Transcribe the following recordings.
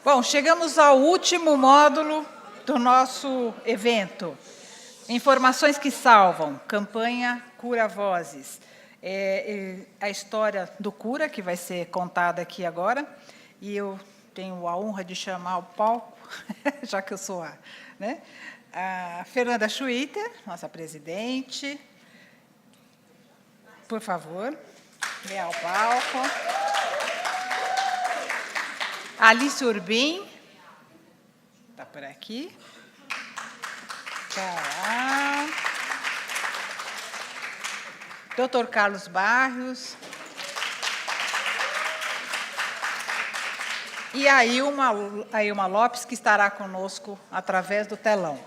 Bom, chegamos ao último módulo do nosso evento. Informações que salvam, campanha Cura Vozes. A história do cura, que vai ser contada aqui agora, e eu tenho a honra de chamar ao palco, já que eu sou a Fernanda Schwitter, nossa presidente. Por favor, venha ao palco. Alice Urbim, está por aqui. Tá. Dr. Carlos Barros. E a Ilma Lopes, que estará conosco através do telão.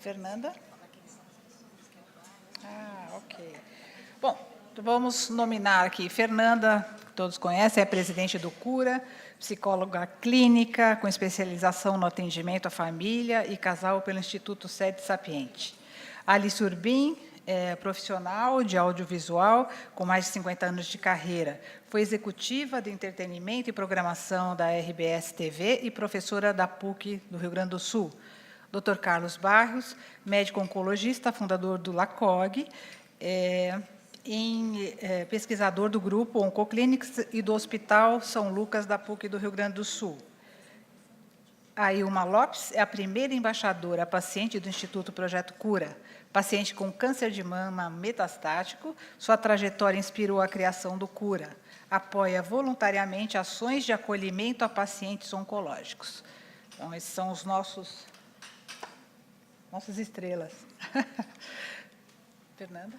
Fernanda? Ok. Bom, vamos nominar aqui Fernanda, que todos conhecem, é presidente do Cura, psicóloga clínica, com especialização no atendimento à família e casal pelo Instituto Sede Sapiente. Alice Urbim, profissional de audiovisual, com mais de 50 anos de carreira. Foi executiva de entretenimento e programação da RBS TV e professora da PUC do Rio Grande do Sul. Dr. Carlos Barros, médico oncologista, fundador do LACOG, pesquisador do grupo Oncoclinics e do Hospital São Lucas da PUC do Rio Grande do Sul. A Ilma Lopes é a primeira embaixadora paciente do Instituto Projeto Cura, paciente com câncer de mama metastático. Sua trajetória inspirou a criação do Cura. Apoia voluntariamente ações de acolhimento a pacientes oncológicos. Então, esses são os nossas estrelas. Fernanda?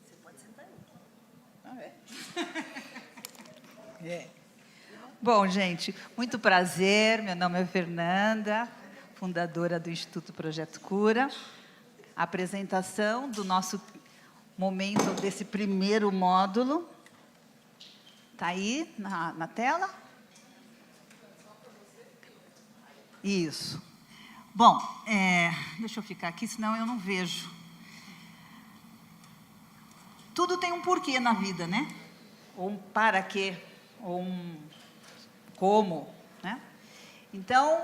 Você pode sentar aí. Bom, gente, muito prazer. Meu nome é Fernanda, fundadora do Instituto Projeto Cura. A apresentação do nosso momento desse primeiro módulo. Está aí na tela? Isso. Bom, deixa eu ficar aqui, senão eu não vejo. Tudo tem um porquê na vida, né? Ou um para quê, ou um como, né? Então,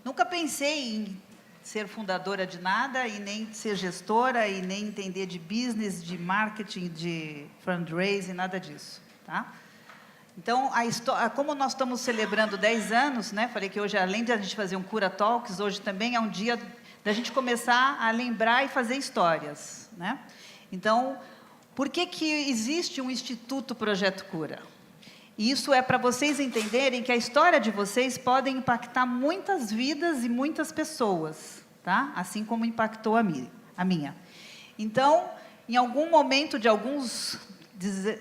nunca pensei em ser fundadora de nada, e nem ser gestora, e nem entender de business, de marketing, de fundraising, nada disso, tá? Então, como nós estamos celebrando 10 anos, né? Falei que hoje, além de a gente fazer um Cura Talks, hoje também é um dia da gente começar a lembrar e fazer histórias, né? Então, por que existe um Instituto Projeto Cura? E isso é para vocês entenderem que a história de vocês pode impactar muitas vidas e muitas pessoas, tá? Assim como impactou a minha. Então, em algum momento de alguns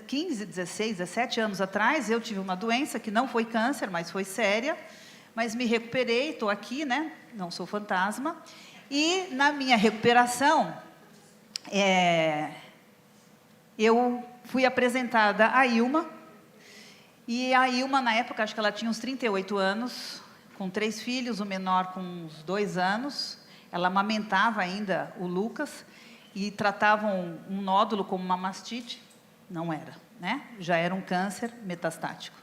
15, 16, 17 anos atrás, eu tive uma doença que não foi câncer, mas foi séria, mas me recuperei, estou aqui, né? Não sou fantasma. E, na minha recuperação, eu fui apresentada à Ilma, e a Ilma, na época, acho que ela tinha uns 38 anos, com 3 filhos, o menor com uns 2 anos. Ela amamentava ainda o Lucas, e tratavam um nódulo como uma mastite. Não era, né? Já era um câncer metastático.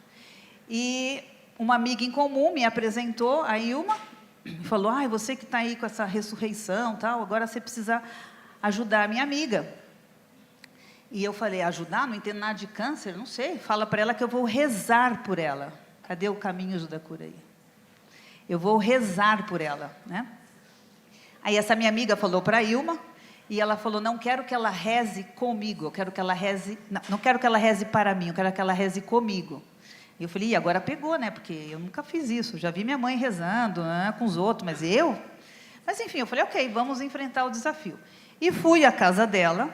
E uma amiga em comum me apresentou, a Ilma, e falou, você que está aí com essa ressurreição, tal, agora você precisa ajudar a minha amiga. E eu falei, ajudar? Não entendo nada de câncer? Não sei. Fala para ela que eu vou rezar por ela. Cadê o Caminhos da Cura aí? Eu vou rezar por ela, né? Aí essa minha amiga falou para a Ilma, e ela falou, não quero que ela reze comigo, eu quero que ela reze... Não quero que ela reze para mim, eu quero que ela reze comigo. E eu falei, agora pegou, né? Porque eu nunca fiz isso. Já vi minha mãe rezando, né, com os outros, mas eu... Mas, enfim, eu falei, ok, vamos enfrentar o desafio. E fui à casa dela,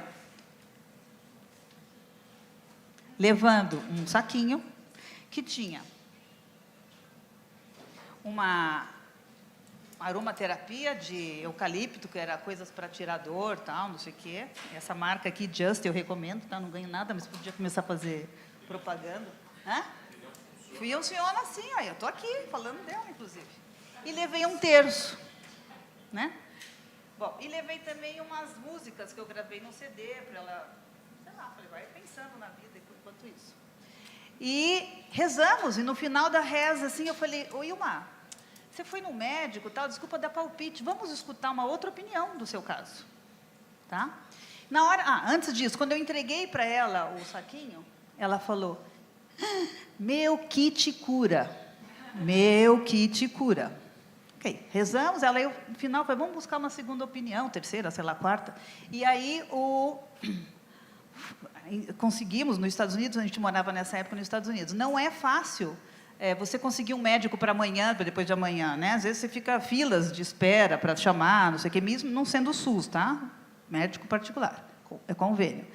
levando um saquinho que tinha uma aromaterapia de eucalipto, que era coisas para tirar dor, tal, não sei o quê. Essa marca aqui, Just, eu recomendo, tá? Não ganho nada, mas podia começar a fazer propaganda. Funciona assim, ó, eu estou aqui falando dela, inclusive. E levei um terço, né? Bom, e levei também umas músicas que eu gravei no CD para ela, sei lá, falei, vai pensando na vida enquanto isso. E rezamos, e no final da reza, assim, eu falei, ô Ilma, você foi no médico, tal, desculpa dar palpite, vamos escutar uma outra opinião do seu caso, tá? Na hora, antes disso, quando eu entreguei para ela o saquinho, ela falou, meu kit cura, meu kit cura. Ok, rezamos, ela, eu, no final, falei, vamos buscar uma segunda opinião, terceira, sei lá, quarta, e aí conseguimos, nos Estados Unidos, a gente morava nessa época nos Estados Unidos, não é fácil você conseguir um médico para amanhã, para depois de amanhã, né? Às vezes você fica filas de espera para chamar, não sei o que, mesmo não sendo o SUS, tá? Médico particular, é convênio.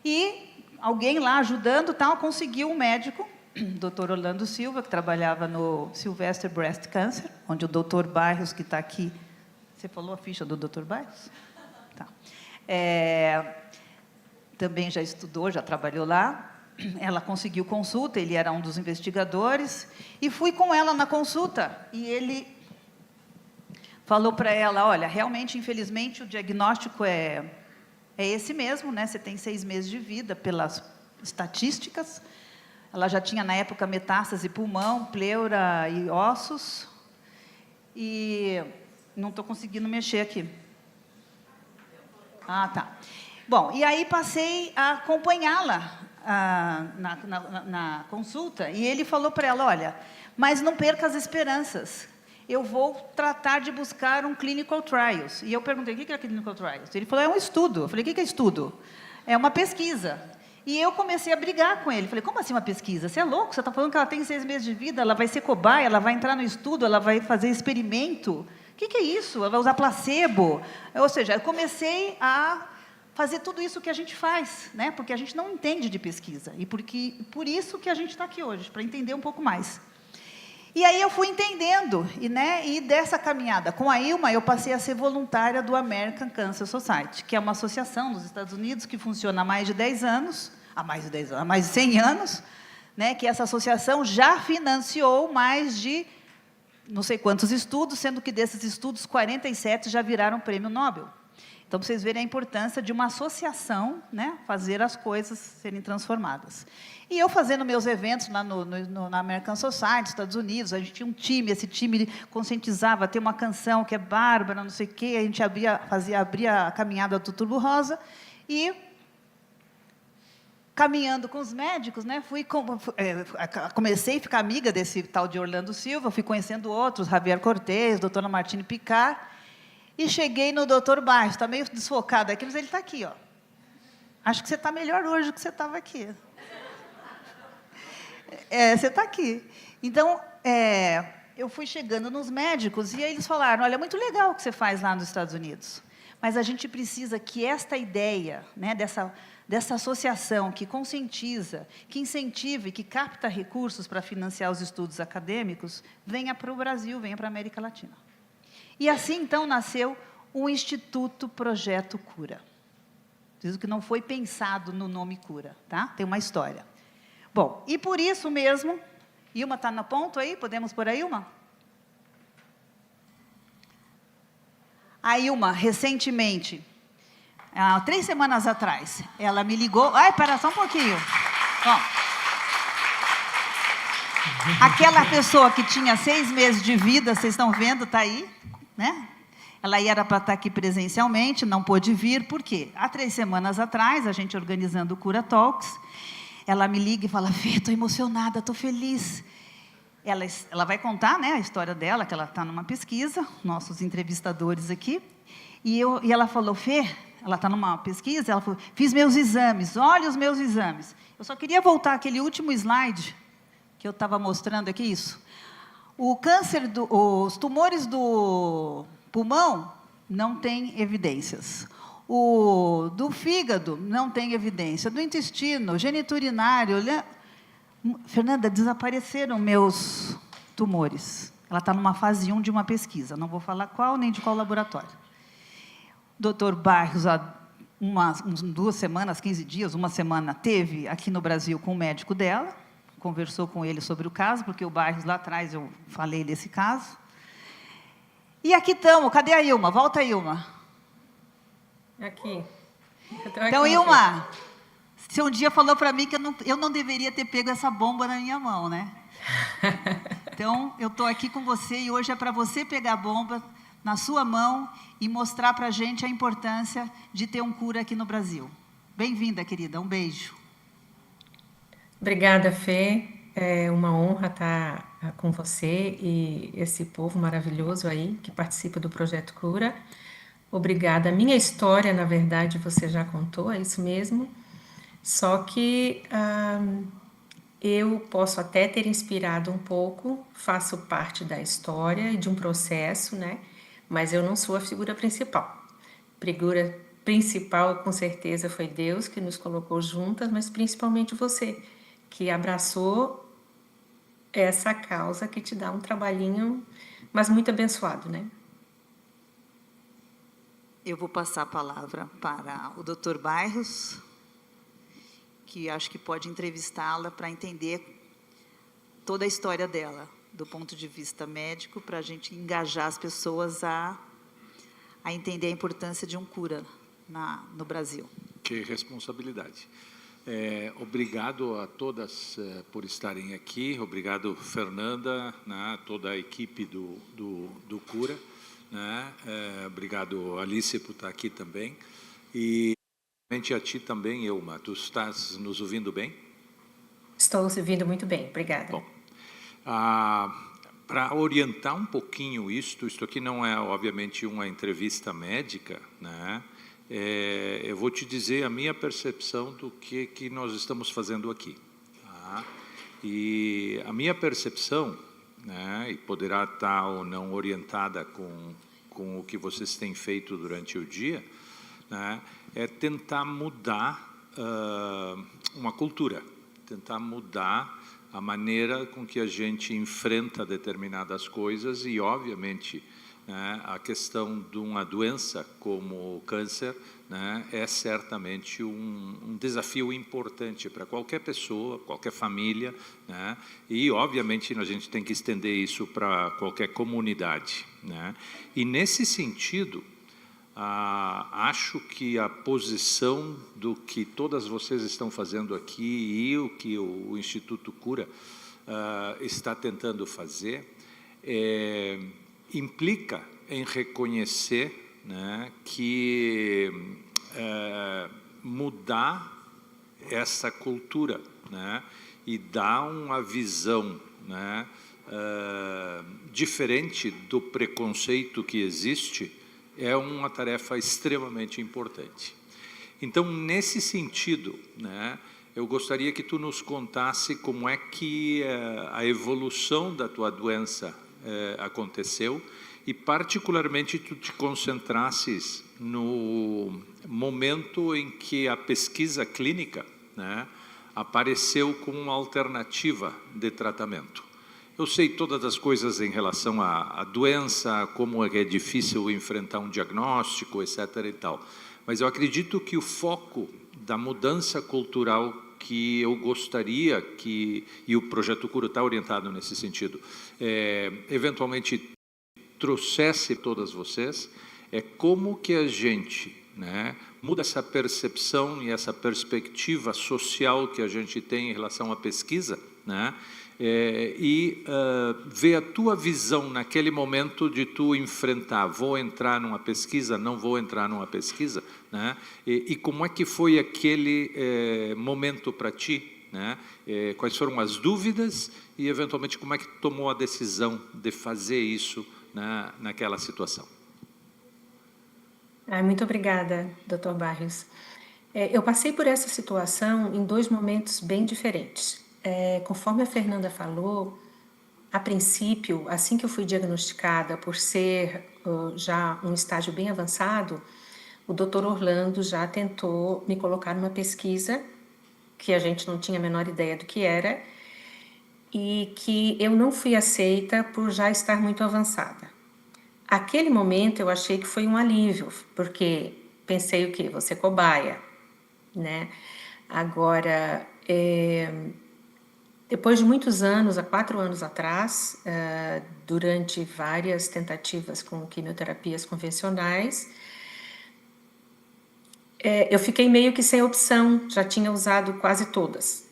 E alguém lá ajudando, tal, conseguiu um médico, Dr. Orlando Silva, que trabalhava no Sylvester Breast Cancer, onde o Dr. Barros, que está aqui... Você falou a ficha do Dr. Barros? Tá. Também já estudou, já trabalhou lá. Ela conseguiu consulta, ele era um dos investigadores, e fui com ela na consulta, e ele falou para ela, olha, realmente, infelizmente, o diagnóstico é esse mesmo, né? Você tem 6 meses de vida, pelas estatísticas. Ela já tinha, na época, metástase pulmão, pleura e ossos, e não estou conseguindo mexer aqui. Tá. Bom, e aí passei a acompanhá-la na consulta, e ele falou para ela, olha, mas não perca as esperanças, eu vou tratar de buscar um clinical trials. E eu perguntei, o que é clinical trials? Ele falou, é um estudo. Eu falei, o que é estudo? É uma pesquisa. E eu comecei a brigar com ele. Falei, como assim uma pesquisa? Você é louco? Você está falando que ela tem 6 meses de vida, ela vai ser cobaia, ela vai entrar no estudo, ela vai fazer experimento? O que é isso? Ela vai usar placebo? Ou seja, eu comecei a fazer tudo isso que a gente faz, né? Porque a gente não entende de pesquisa. E por isso que a gente está aqui hoje, para entender um pouco mais. E aí eu fui entendendo, e dessa caminhada com a Ilma, eu passei a ser voluntária do American Cancer Society, que é uma associação nos Estados Unidos que funciona há mais de 10 anos, há mais de 100 anos, né, que essa associação já financiou mais de não sei quantos estudos, sendo que desses estudos, 47 já viraram prêmio Nobel. Então, vocês verem a importância de uma associação, né, fazer as coisas serem transformadas. E eu fazendo meus eventos lá na American Society, nos Estados Unidos, a gente tinha um time, esse time conscientizava, tem uma canção que é Bárbara, não sei o quê, a gente abria a caminhada do Outubro Rosa, e caminhando com os médicos, né, comecei a ficar amiga desse tal de Orlando Silva, fui conhecendo outros, Javier Cortez, doutora Martine Picard, e cheguei no Dr. Barros, está meio desfocado aqui, mas ele está aqui, ó. Acho que você está melhor hoje do que você estava aqui. Você está aqui. Então, eu fui chegando nos médicos e aí eles falaram, olha, é muito legal o que você faz lá nos Estados Unidos, mas a gente precisa que esta ideia, né, dessa associação que conscientiza, que incentiva e que capta recursos para financiar os estudos acadêmicos, venha para o Brasil, venha para a América Latina. E assim, então, nasceu o Instituto Projeto Cura. Diz que não foi pensado no nome Cura, tá? Tem uma história. Bom, e por isso mesmo, Ilma está no ponto aí? Podemos pôr a Ilma? A Ilma, recentemente, 3 semanas atrás, ela me ligou... Espera só um pouquinho. Bom, aquela pessoa que tinha 6 meses de vida, vocês estão vendo, está aí, né? Ela era para estar aqui presencialmente, não pôde vir, por quê? Há 3 semanas atrás, a gente organizando o Cura Talks, ela me liga e fala, Fê, estou emocionada, estou feliz. Ela vai contar, né, a história dela, que ela está numa pesquisa, nossos entrevistadores aqui, e ela falou, Fê, ela está numa pesquisa, ela falou, fiz meus exames, olha os meus exames. Eu só queria voltar aquele último slide, que eu estava mostrando aqui, isso. O câncer, os tumores do pulmão não tem evidências. O do fígado não tem evidência. Do intestino, geniturinário... Fernanda, desapareceram meus tumores. Ela está numa fase 1 de uma pesquisa. Não vou falar qual, nem de qual laboratório. Dr. Barros, há 2 semanas, 15 dias, 1 semana, teve aqui no Brasil com o médico dela, conversou com ele sobre o caso, porque o Barros, lá atrás, eu falei desse caso. E aqui estamos. Cadê a Ilma? Volta, Ilma. Aqui. Então, Ilma, Você um dia falou para mim que eu não deveria ter pego essa bomba na minha mão, né? Então, eu estou aqui com você e hoje é para você pegar a bomba na sua mão e mostrar para a gente a importância de ter um cura aqui no Brasil. Bem-vinda, querida. Um beijo. Obrigada, Fê. É uma honra estar com você e esse povo maravilhoso aí que participa do Projeto Cura. Obrigada. A minha história, na verdade, você já contou, é isso mesmo. Só que eu posso até ter inspirado um pouco, faço parte da história e de um processo, né? Mas eu não sou a figura principal. A figura principal, com certeza, foi Deus que nos colocou juntas, mas principalmente você, que abraçou essa causa que te dá um trabalhinho, mas muito abençoado, né? Eu vou passar a palavra para o Dr. Bairros, que acho que pode entrevistá-la para entender toda a história dela, do ponto de vista médico, para a gente engajar as pessoas a entender a importância de um cura no Brasil. Que responsabilidade. Obrigado a todas por estarem aqui, obrigado Fernanda, né, toda a equipe do Cura, né, obrigado Alice por estar aqui também, e a ti também, Ilma. Tu estás nos ouvindo bem? Estou ouvindo muito bem, obrigada. Bom, para orientar um pouquinho isto aqui não é, obviamente, uma entrevista médica, né? Eu vou te dizer a minha percepção do que nós estamos fazendo aqui. Tá? E a minha percepção, né, e poderá estar ou não orientada com o que vocês têm feito durante o dia, né, é tentar mudar uma cultura, tentar mudar a maneira com que a gente enfrenta determinadas coisas e, obviamente, né, a questão de uma doença como o câncer, né, é certamente um desafio importante para qualquer pessoa, qualquer família, né, e, obviamente, a gente tem que estender isso para qualquer comunidade, né. E, nesse sentido, acho que a posição do que todas vocês estão fazendo aqui e o que o Instituto Cura está tentando fazer implica em reconhecer, né, que mudar essa cultura, né, e dar uma visão, né, diferente do preconceito que existe, é uma tarefa extremamente importante. Então, nesse sentido, né, eu gostaria que tu nos contasse como é que a evolução da tua doença aconteceu e, particularmente, tu te concentrasses no momento em que a pesquisa clínica, né, apareceu como uma alternativa de tratamento. Eu sei todas as coisas em relação à doença, como é difícil enfrentar um diagnóstico, etc. e tal. Mas eu acredito que o foco da mudança cultural que eu gostaria que, e o Projeto Cura está orientado nesse sentido, eventualmente trouxesse todas vocês, é como que a gente, né, muda essa percepção e essa perspectiva social que a gente tem em relação à pesquisa, né, e ver a tua visão naquele momento de tu enfrentar, vou entrar numa pesquisa, não vou entrar numa pesquisa, né? E como é que foi aquele momento para ti, né? Quais foram as dúvidas e, eventualmente, como é que tu tomou a decisão de fazer isso naquela situação? Muito obrigada, Dr. Barrios. Eu passei por essa situação em 2 momentos bem diferentes. Conforme a Fernanda falou, a princípio, assim que eu fui diagnosticada por ser já um estágio bem avançado, o Dr. Orlando já tentou me colocar numa pesquisa que a gente não tinha a menor ideia do que era e que eu não fui aceita por já estar muito avançada. Aquele momento eu achei que foi um alívio, porque pensei o quê? Vou ser cobaia, né? Agora, depois de muitos anos, há 4 anos atrás, durante várias tentativas com quimioterapias convencionais, eu fiquei meio que sem opção, já tinha usado quase todas.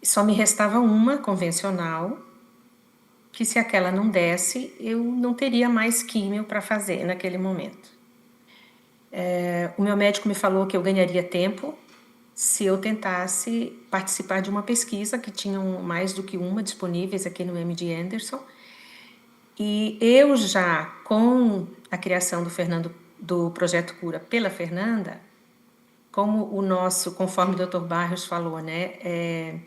Só me restava uma convencional, que se aquela não desse, eu não teria mais químio para fazer naquele momento. O meu médico me falou que eu ganharia tempo se eu tentasse participar de uma pesquisa, que tinham mais do que uma disponíveis aqui no MD Anderson. E eu já, com a criação do Projeto Cura pela Fernanda, como conforme o Dr. Barros falou, né,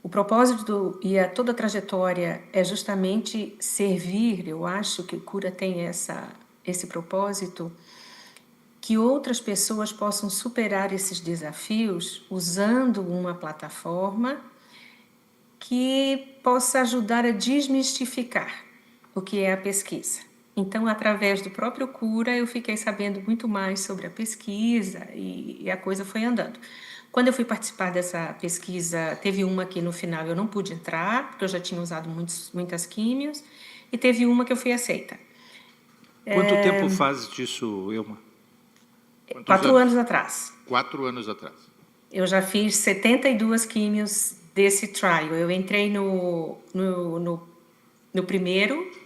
o propósito e toda a trajetória é justamente servir, eu acho que o Cura tem esse propósito, que outras pessoas possam superar esses desafios usando uma plataforma que possa ajudar a desmistificar o que é a pesquisa. Então, através do próprio Cura, eu fiquei sabendo muito mais sobre a pesquisa e a coisa foi andando. Quando eu fui participar dessa pesquisa, teve uma que no final eu não pude entrar, porque eu já tinha usado muitas químios, e teve uma que eu fui aceita. Quanto tempo faz disso, Ilma? 4 anos atrás. 4 anos atrás. Eu já fiz 72 químios desse trial. Eu entrei no primeiro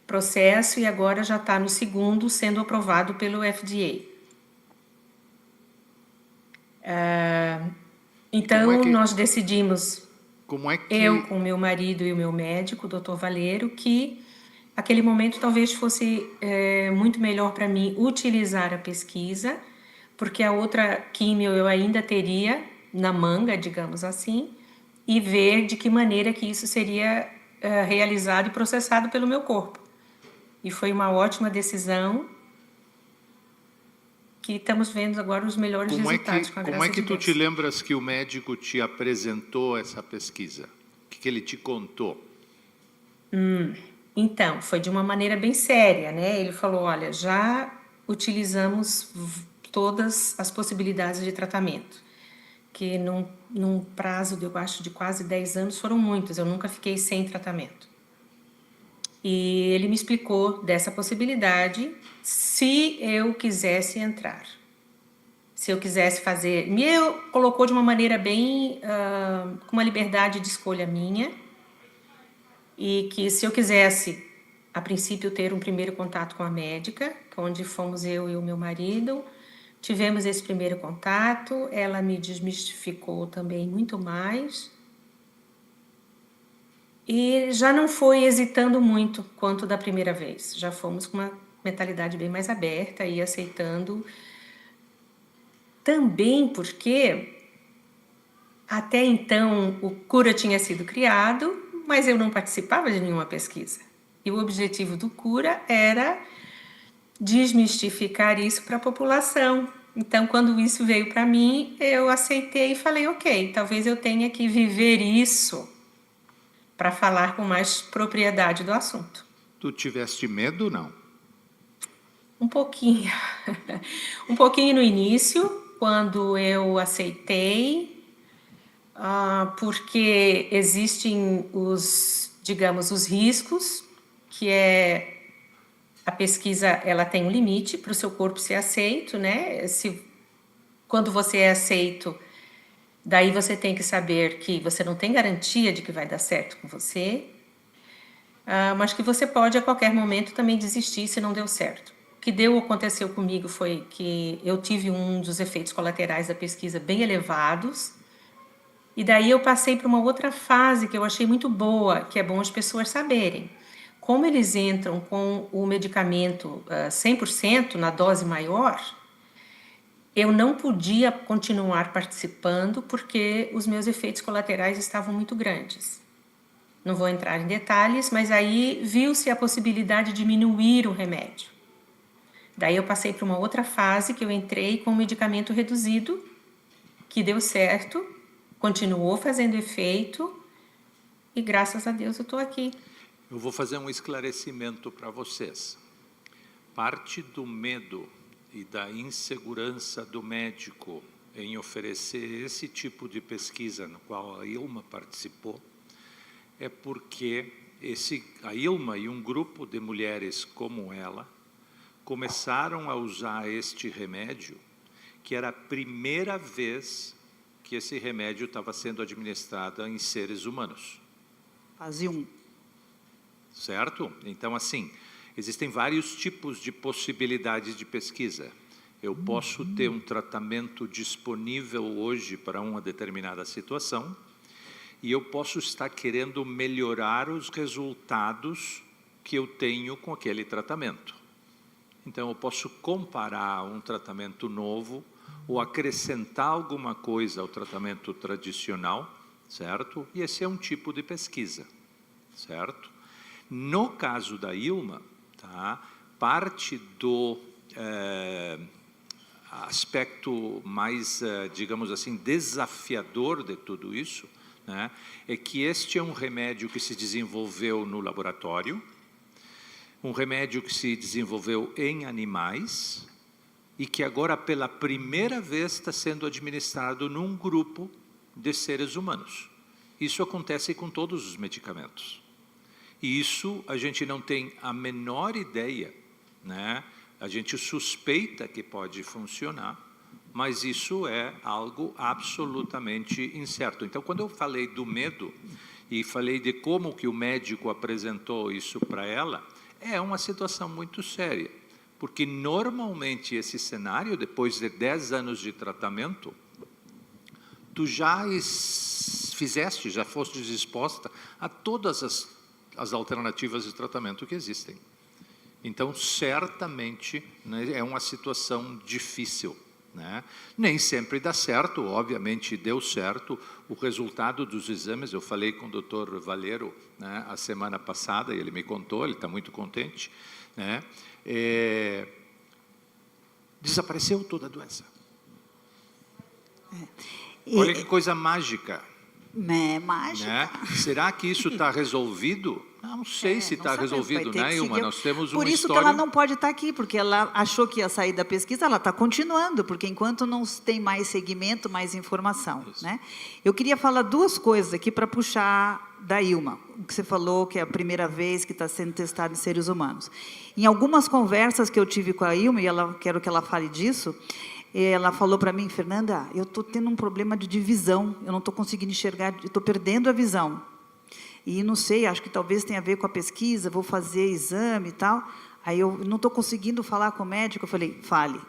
processo e agora já está no segundo, sendo aprovado pelo FDA. Então, nós decidimos, eu com meu marido e o meu médico, o Dr. Valeiro, que aquele momento talvez fosse muito melhor para mim utilizar a pesquisa, porque a outra químio eu ainda teria na manga, digamos assim, e ver de que maneira que isso seria realizado e processado pelo meu corpo. E foi uma ótima decisão que estamos vendo agora os melhores resultados com a graça de Deus. Como é que tu te lembras que o médico te apresentou essa pesquisa? O que ele te contou? Então, foi de uma maneira bem séria, né? Ele falou, olha, já utilizamos todas as possibilidades de tratamento, que num prazo, eu acho, de quase 10 anos foram muitos, eu nunca fiquei sem tratamento. E ele me explicou dessa possibilidade se eu quisesse entrar. Se eu quisesse fazer... Me colocou de uma maneira bem... com uma liberdade de escolha minha. E que se eu quisesse, a princípio, ter um primeiro contato com a médica, onde fomos eu e o meu marido, tivemos esse primeiro contato, ela me desmistificou também muito mais. E já não foi hesitando muito quanto da primeira vez. Já fomos com uma mentalidade bem mais aberta e aceitando. Também porque até então o Cura tinha sido criado, mas eu não participava de nenhuma pesquisa. E o objetivo do Cura era desmistificar isso para a população. Então, quando isso veio para mim, eu aceitei e falei, ok, talvez eu tenha que viver isso para falar com mais propriedade do assunto. Tu tiveste medo, não? Um pouquinho. Um pouquinho no início, quando eu aceitei, porque existem os riscos, que é a pesquisa, ela tem um limite para o seu corpo ser aceito, né? Quando você é aceito, daí você tem que saber que você não tem garantia de que vai dar certo com você, mas que você pode a qualquer momento também desistir se não deu certo. O que aconteceu comigo foi que eu tive um dos efeitos colaterais da pesquisa bem elevados, e daí eu passei para uma outra fase que eu achei muito boa, que é bom as pessoas saberem. Como eles entram com o medicamento 100% na dose maior, eu não podia continuar participando porque os meus efeitos colaterais estavam muito grandes. Não vou entrar em detalhes, mas aí viu-se a possibilidade de diminuir o remédio. Daí eu passei para uma outra fase que eu entrei com o medicamento reduzido, que deu certo, continuou fazendo efeito e graças a Deus eu estou aqui. Eu vou fazer um esclarecimento para vocês. Parte do medo e da insegurança do médico em oferecer esse tipo de pesquisa no qual a Ilma participou é porque a Ilma e um grupo de mulheres como ela começaram a usar este remédio, que era a primeira vez que esse remédio estava sendo administrado em seres humanos. Fase 1. Certo? Então, assim, existem vários tipos de possibilidades de pesquisa. Eu posso ter um tratamento disponível hoje para uma determinada situação e eu posso estar querendo melhorar os resultados que eu tenho com aquele tratamento. Então, eu posso comparar um tratamento novo ou acrescentar alguma coisa ao tratamento tradicional, certo? E esse é um tipo de pesquisa, certo? No caso da Ilma, tá, parte do aspecto mais, digamos assim, desafiador de tudo isso, né, é que este é um remédio que se desenvolveu no laboratório, um remédio que se desenvolveu em animais e que agora, pela primeira vez, está sendo administrado num grupo de seres humanos. Isso acontece com todos os medicamentos. E isso a gente não tem a menor ideia, né? A gente suspeita que pode funcionar, mas isso é algo absolutamente incerto. Então, quando eu falei do medo e falei de como que o médico apresentou isso para ela, é uma situação muito séria, porque normalmente esse cenário, depois de 10 anos de tratamento, tu já fizeste, já foste exposta a todas as alternativas de tratamento que existem. Então, certamente, né, é uma situação difícil, né? Nem sempre dá certo, obviamente deu certo. O resultado dos exames, eu falei com o Dr. Valero, né, a semana passada, e ele me contou, ele está muito contente, né? Desapareceu toda a doença. Olha que coisa mágica. É mágica. Né? Será que isso está resolvido? Não sei se está resolvido, né, Ilma? Nós temos uma Por isso história... que ela não pode estar aqui, porque ela achou que ia sair da pesquisa, ela está continuando, porque enquanto não tem mais segmento, mais informação. Né? Eu queria falar duas coisas aqui para puxar da Ilma. O que você falou, que é a primeira vez que está sendo testado em seres humanos. Em algumas conversas que eu tive com a Ilma, e quero que ela fale disso, ela falou para mim: Fernanda, eu estou tendo um problema de visão, eu não estou conseguindo enxergar, estou perdendo a visão. E não sei, acho que talvez tenha a ver com a pesquisa, vou fazer exame e tal. Aí eu não estou conseguindo falar com o médico. Eu falei: fale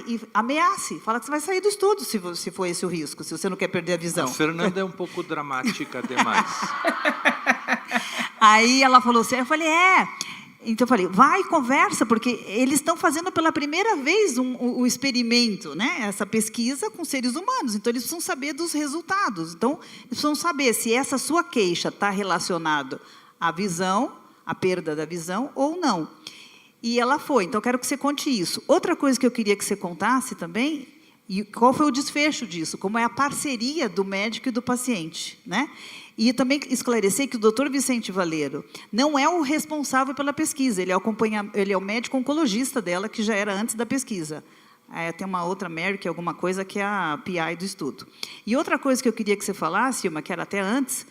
e ameace. Fala que você vai sair do estudo se for esse o risco, se você não quer perder a visão. A Fernanda é um pouco dramática demais. Aí ela falou assim, eu falei: Então eu falei: vai, conversa, porque eles estão fazendo pela primeira vez o experimento, né? Essa pesquisa com seres humanos, então eles precisam saber dos resultados. Então, eles precisam saber se essa sua queixa está relacionada à visão, à perda da visão ou não. E ela foi, então eu quero que você conte isso. Outra coisa que eu queria que você contasse também, e qual foi o desfecho disso, como é a parceria do médico e do paciente, né? E também esclarecer que o Dr. Vicente Valero não é o responsável pela pesquisa, ele é o médico oncologista dela, que já era antes da pesquisa. Tem uma outra Mary, que é alguma coisa, que é a PI do estudo. E outra coisa que eu queria que você falasse, Ilma, que era até antes,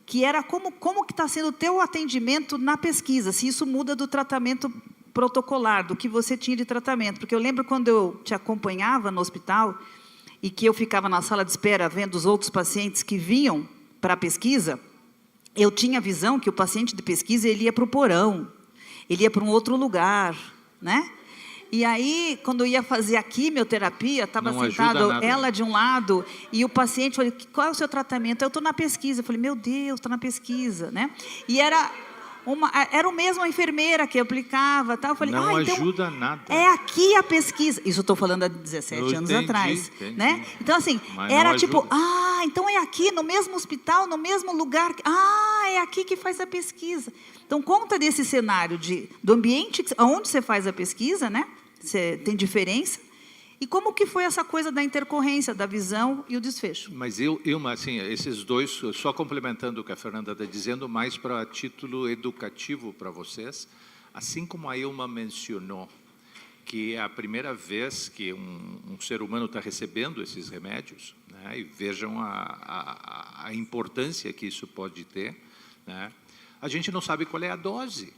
que era como que está sendo o teu atendimento na pesquisa, se isso muda do tratamento protocolar, do que você tinha de tratamento. Porque eu lembro quando eu te acompanhava no hospital, e que eu ficava na sala de espera vendo os outros pacientes que vinham para a pesquisa, eu tinha a visão que o paciente de pesquisa ele ia para o porão, ele ia para um outro lugar, né? E aí, quando eu ia fazer a quimioterapia, estava sentado ela de um lado e o paciente falou: qual é o seu tratamento? Eu estou na pesquisa. Eu falei: meu Deus, está na pesquisa, né? E era o mesmo a enfermeira que aplicava, tal. Eu falei: não então ajuda nada. É aqui a pesquisa. Isso eu estou falando há 17 anos atrás, né? Então assim, era tipo: então é aqui no mesmo hospital, no mesmo lugar. É aqui que faz a pesquisa. Então conta desse cenário do ambiente onde você faz a pesquisa, né? Você tem diferença. E como que foi essa coisa da intercorrência, da visão e o desfecho? Mas assim, esses dois, só complementando o que a Fernanda está dizendo, mais para título educativo para vocês, assim como a Ilma mencionou que é a primeira vez que um ser humano está recebendo esses remédios, né, e vejam a importância que isso pode ter, né, a gente não sabe qual é a dose.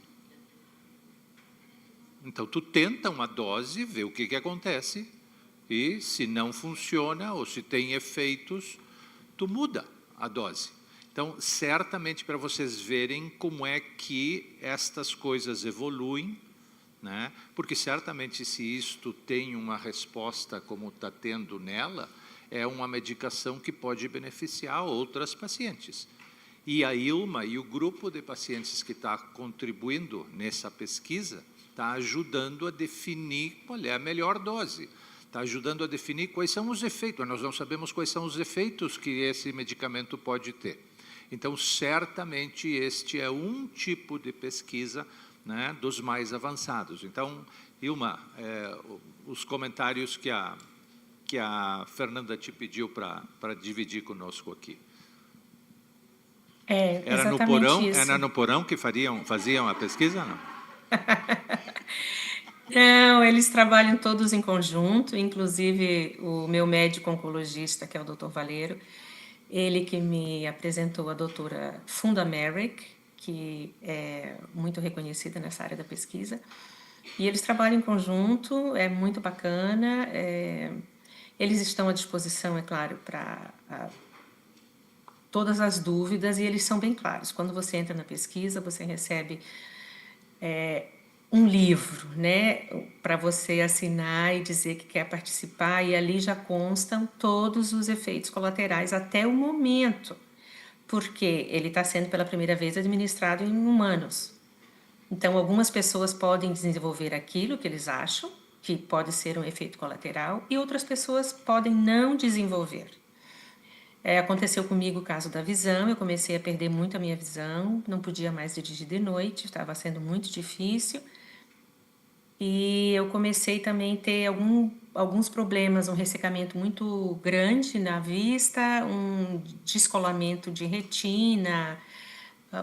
Então, tu tenta uma dose, vê o que acontece, e se não funciona, ou se tem efeitos, tu muda a dose. Então, certamente, para vocês verem como é que estas coisas evoluem, né? Porque certamente, se isto tem uma resposta como está tendo nela, é uma medicação que pode beneficiar outras pacientes. E a Ilma e o grupo de pacientes que está contribuindo nessa pesquisa está ajudando a definir qual é a melhor dose. Está ajudando a definir quais são os efeitos. Nós não sabemos quais são os efeitos que esse medicamento pode ter. Então, certamente, este é um tipo de pesquisa, né, dos mais avançados. Então, Ilma, os comentários que a Fernanda te pediu para dividir conosco aqui. Era no Exatamente porão, isso. era no porão que faziam a pesquisa, não? Não, eles trabalham todos em conjunto, inclusive o meu médico oncologista, que é o Dr. Valeiro, ele que me apresentou a doutora Funda Merrick, que é muito reconhecida nessa área da pesquisa. E eles trabalham em conjunto, é muito bacana. Eles estão à disposição, é claro, para todas as dúvidas, e eles são bem claros. Quando você entra na pesquisa, você recebe um livro, né, para você assinar e dizer que quer participar, e ali já constam todos os efeitos colaterais até o momento, porque ele está sendo pela primeira vez administrado em humanos. Então, algumas pessoas podem desenvolver aquilo que eles acham que pode ser um efeito colateral, e outras pessoas podem não desenvolver. Aconteceu comigo o caso da visão, eu comecei a perder muito a minha visão, não podia mais dirigir de noite, estava sendo muito difícil. E eu comecei também a ter alguns problemas, um ressecamento muito grande na vista, um descolamento de retina,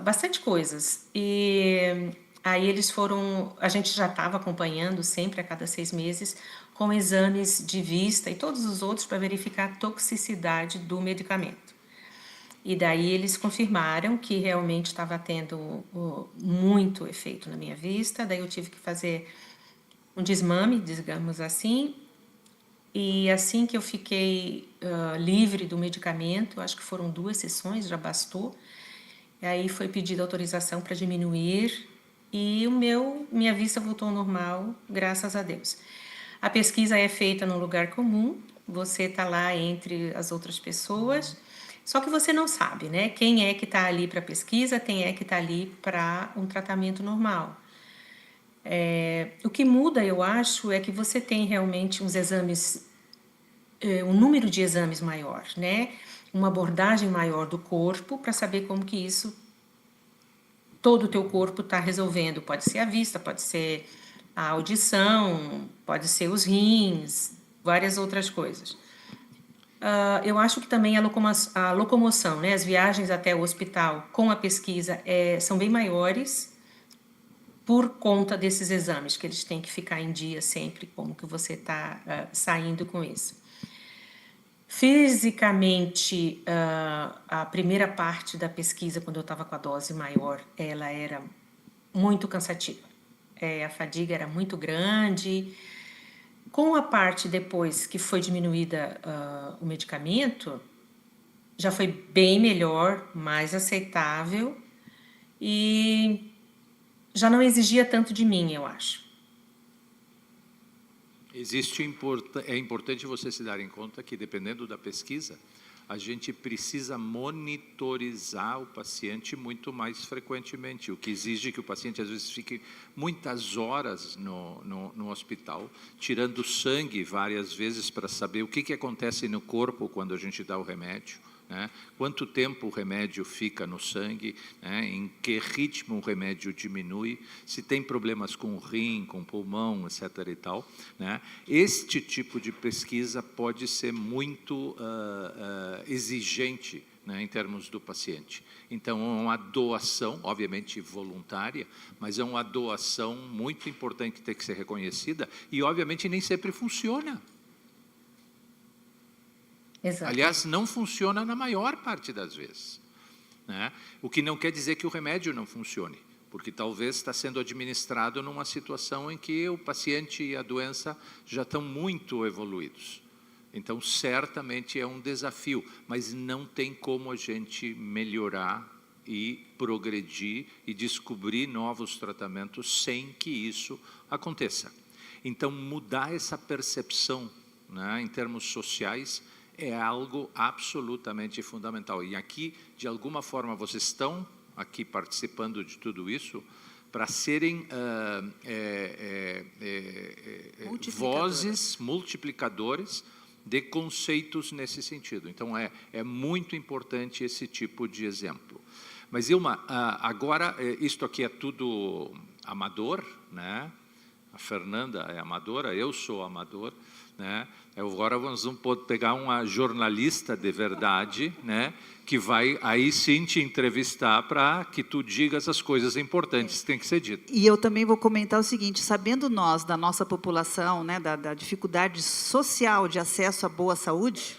bastante coisas. E aí a gente já estava acompanhando sempre a cada 6 meses com exames de vista e todos os outros para verificar a toxicidade do medicamento. E daí eles confirmaram que realmente estava tendo muito efeito na minha vista, daí eu tive que fazer um desmame, digamos assim, e assim que eu fiquei livre do medicamento, acho que foram 2 sessões, já bastou, e aí foi pedida autorização para diminuir, e minha vista voltou ao normal, graças a Deus. A pesquisa é feita num lugar comum, você está lá entre as outras pessoas, só que você não sabe, né? Quem é que está ali para pesquisa, quem é que está ali para um tratamento normal. O que muda, eu acho, é que você tem realmente uns exames, um número de exames maior, né? Uma abordagem maior do corpo para saber como que isso, todo o teu corpo está resolvendo. Pode ser a vista, pode ser a audição, pode ser os rins, várias outras coisas. Eu acho que também a locomoção, né? As viagens até o hospital com a pesquisa são bem maiores, por conta desses exames, que eles têm que ficar em dia sempre, como que você está saindo com isso. Fisicamente, a primeira parte da pesquisa, quando eu estava com a dose maior, ela era muito cansativa. A fadiga era muito grande. Com a parte depois que foi diminuída o medicamento, já foi bem melhor, mais aceitável, e já não exigia tanto de mim, eu acho. É importante você se dar em conta que, dependendo da pesquisa, a gente precisa monitorizar o paciente muito mais frequentemente, o que exige que o paciente, às vezes, fique muitas horas no hospital, tirando sangue várias vezes para saber o que acontece no corpo quando a gente dá o remédio, né? Quanto tempo o remédio fica no sangue, né? Em que ritmo o remédio diminui, se tem problemas com o rim, com o pulmão, etc. e tal, né? Este tipo de pesquisa pode ser muito exigente, né, em termos do paciente. Então, é uma doação, obviamente voluntária, mas é uma doação muito importante que tem que ser reconhecida e, obviamente, nem sempre funciona. Exato. Aliás, não funciona na maior parte das vezes, né? O que não quer dizer que o remédio não funcione, porque talvez está sendo administrado numa situação em que o paciente e a doença já estão muito evoluídos. Então, certamente é um desafio, mas não tem como a gente melhorar e progredir e descobrir novos tratamentos sem que isso aconteça. Então, mudar essa percepção, né, em termos sociais, é algo absolutamente fundamental. E aqui, de alguma forma, vocês estão aqui participando de tudo isso para serem vozes multiplicadores de conceitos nesse sentido. Então, é muito importante esse tipo de exemplo. Mas, Ilma, agora, isto aqui é tudo amador, né? A Fernanda é amadora, eu sou amador, né? Agora nós vamos poder pegar uma jornalista de verdade, né? Que vai aí sim te entrevistar para que tu digas as coisas importantes que tem que ser dito. E eu também vou comentar o seguinte, sabendo nós, da nossa população, né, da dificuldade social de acesso à boa saúde,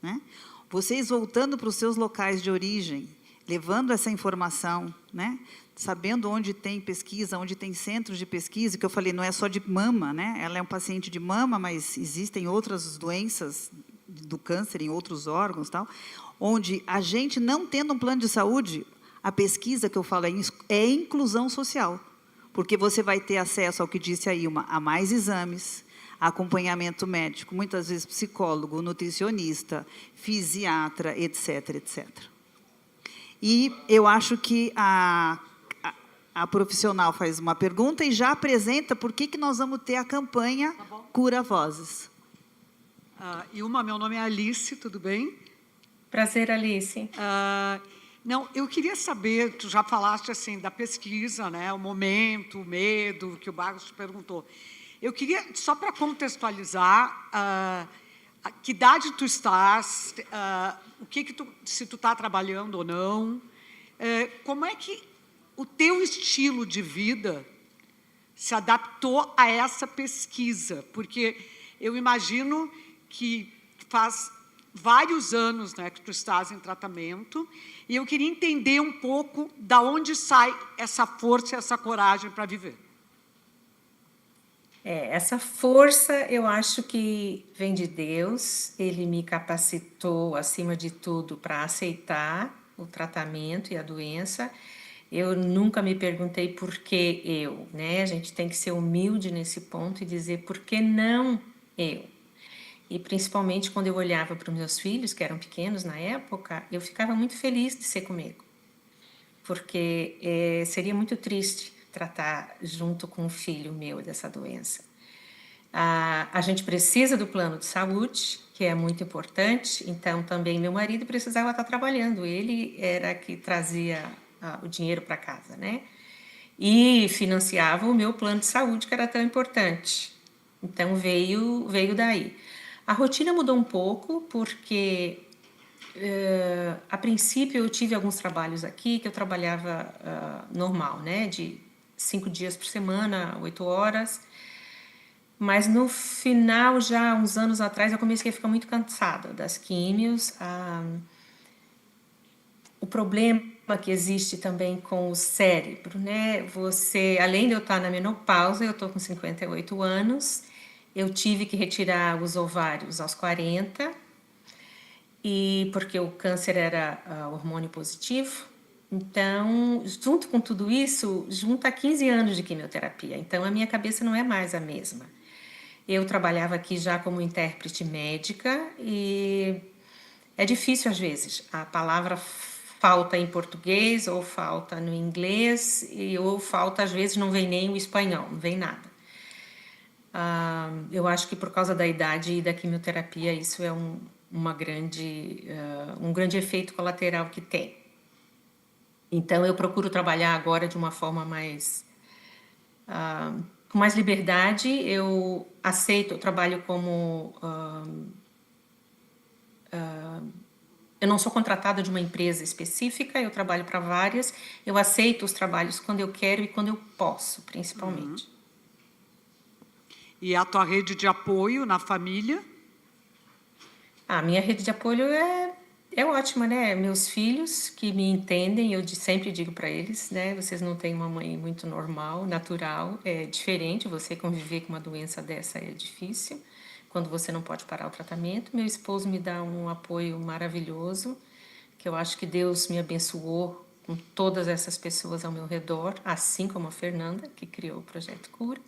né, vocês voltando para os seus locais de origem, levando essa informação, né, sabendo onde tem pesquisa, onde tem centros de pesquisa, que eu falei, não é só de mama, né, ela é um paciente de mama, mas existem outras doenças do câncer em outros órgãos, tal, onde a gente, não tendo um plano de saúde, a pesquisa que eu falo é inclusão social, porque você vai ter acesso ao que disse a Ilma, a mais exames, acompanhamento médico, muitas vezes psicólogo, nutricionista, fisiatra, etc., etc. E eu acho que a profissional faz uma pergunta e já apresenta por que nós vamos ter a campanha Cura Vozes. Ilma, meu nome é Alice, tudo bem? Prazer, Alice. Não, eu queria saber, tu já falaste assim da pesquisa, né, o momento, o medo, que o Barros te perguntou. Eu queria, só para contextualizar, que idade tu estás, se tu está trabalhando ou não, como é que o teu estilo de vida se adaptou a essa pesquisa? Porque eu imagino que faz vários anos, né, que tu estás em tratamento, e eu queria entender um pouco da onde sai essa força e essa coragem para viver. Essa força, eu acho que vem de Deus. Ele me capacitou, acima de tudo, para aceitar o tratamento e a doença. Eu nunca me perguntei por que eu, né? A gente tem que ser humilde nesse ponto e dizer por que não eu. E principalmente quando eu olhava para os meus filhos, que eram pequenos na época, eu ficava muito feliz de ser comigo. Porque seria muito triste tratar junto com um filho meu dessa doença. A gente precisa do plano de saúde, que é muito importante, então também meu marido precisava estar trabalhando, ele era que trazia o dinheiro para casa, né? E financiava o meu plano de saúde, que era tão importante. Então veio daí. A rotina mudou um pouco, porque a princípio eu tive alguns trabalhos aqui, que eu trabalhava normal, né? De 5 dias por semana, 8 horas. Mas no final, já uns anos atrás, eu comecei a ficar muito cansada das químios. O problema que existe também com o cérebro, né? Você, além de eu estar na menopausa, eu estou com 58 anos, eu tive que retirar os ovários aos 40, e porque o câncer era hormônio positivo. Então, junto com tudo isso, junta 15 anos de quimioterapia. Então, a minha cabeça não é mais a mesma. Eu trabalhava aqui já como intérprete médica e é difícil às vezes. A palavra falta em português ou falta no inglês ou falta às vezes não vem nem o espanhol, não vem nada. Eu acho que por causa da idade e da quimioterapia isso é um grande efeito colateral que tem. Então eu procuro trabalhar agora de uma forma mais com mais liberdade. Eu aceito, eu trabalho como eu não sou contratada de uma empresa específica, eu trabalho para várias, eu aceito os trabalhos quando eu quero e quando eu posso, principalmente. E a tua rede de apoio na família? A minha rede de apoio é ótimo, né? Meus filhos que me entendem, eu sempre digo para eles, né? Vocês não têm uma mãe muito normal, natural, é diferente. Você conviver com uma doença dessa é difícil, quando você não pode parar o tratamento. Meu esposo me dá um apoio maravilhoso, que eu acho que Deus me abençoou com todas essas pessoas ao meu redor, assim como a Fernanda, que criou o Projeto Cura.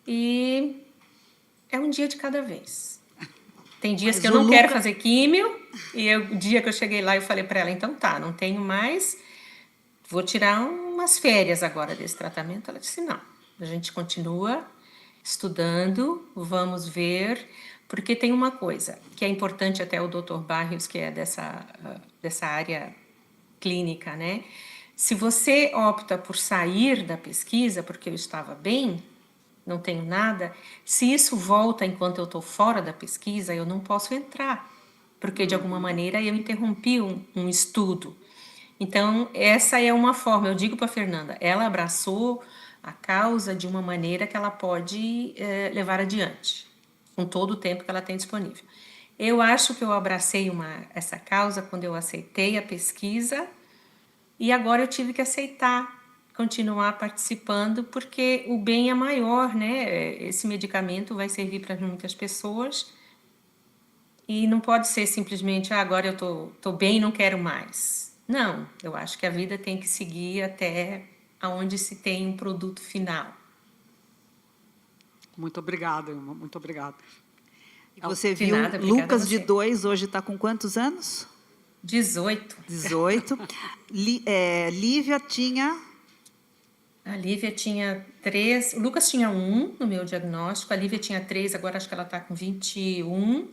E é um dia de cada vez. Tem dias Mas que eu não quero fazer químio, e o dia que eu cheguei lá, eu falei para ela, então tá, não tenho mais, vou tirar umas férias agora desse tratamento. Ela disse, não, a gente continua estudando, vamos ver, porque tem uma coisa que é importante, até o Dr. Barrios, que é dessa área clínica, né? Se você opta por sair da pesquisa, porque eu estava bem, não tenho nada, se isso volta enquanto eu estou fora da pesquisa, eu não posso entrar, porque de alguma maneira eu interrompi um estudo. Então, essa é uma forma, eu digo para a Fernanda, ela abraçou a causa de uma maneira que ela pode levar adiante, com todo o tempo que ela tem disponível. Eu acho que eu abracei essa causa quando eu aceitei a pesquisa, e agora eu tive que aceitar, continuar participando, porque o bem é maior, né? Esse medicamento vai servir para muitas pessoas, e não pode ser simplesmente, agora eu tô bem e não quero mais. Não, eu acho que a vida tem que seguir até aonde se tem um produto final. Muito obrigada, Ilma, muito obrigada. E você De viu, nada, obrigada Lucas, a de você. 2, hoje está com quantos anos? 18. 18. Lívia tinha... A Lívia tinha 3, o Lucas tinha 1 no meu diagnóstico, a Lívia tinha 3, agora acho que ela está com 21.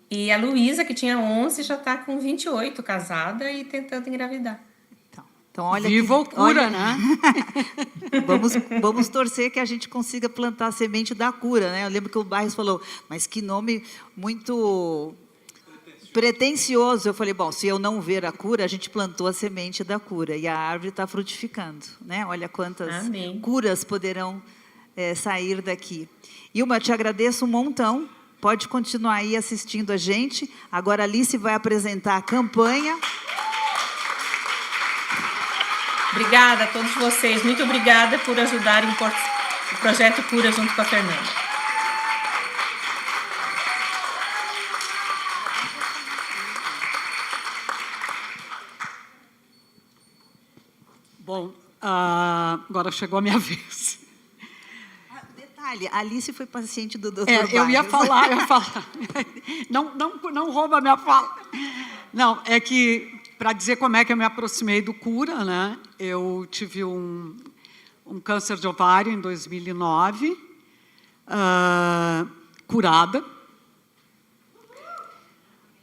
E a Luísa, que tinha 11, já está com 28, casada e tentando engravidar. Então olha Viva ou cura, né? Vamos torcer que a gente consiga plantar a semente da cura, né? Eu lembro que o Barros falou, mas que nome muito pretensioso. Eu falei, bom, se eu não ver a cura, a gente plantou a semente da cura e a árvore está frutificando, né? Olha quantas Amém. curas poderão sair daqui. Ilma, eu te agradeço um montão. Pode continuar aí assistindo a gente. Agora a Alice vai apresentar a campanha. Obrigada a todos vocês, muito obrigada por ajudarem o Projeto Cura junto com a Fernanda. Bom, agora chegou a minha vez. Detalhe, a Alice foi paciente do Dr. Eu ia Barros. falar. Não rouba a minha fala. Não, é que, para dizer como é que eu me aproximei do Cura, né? Eu tive um câncer de ovário em 2009, curada.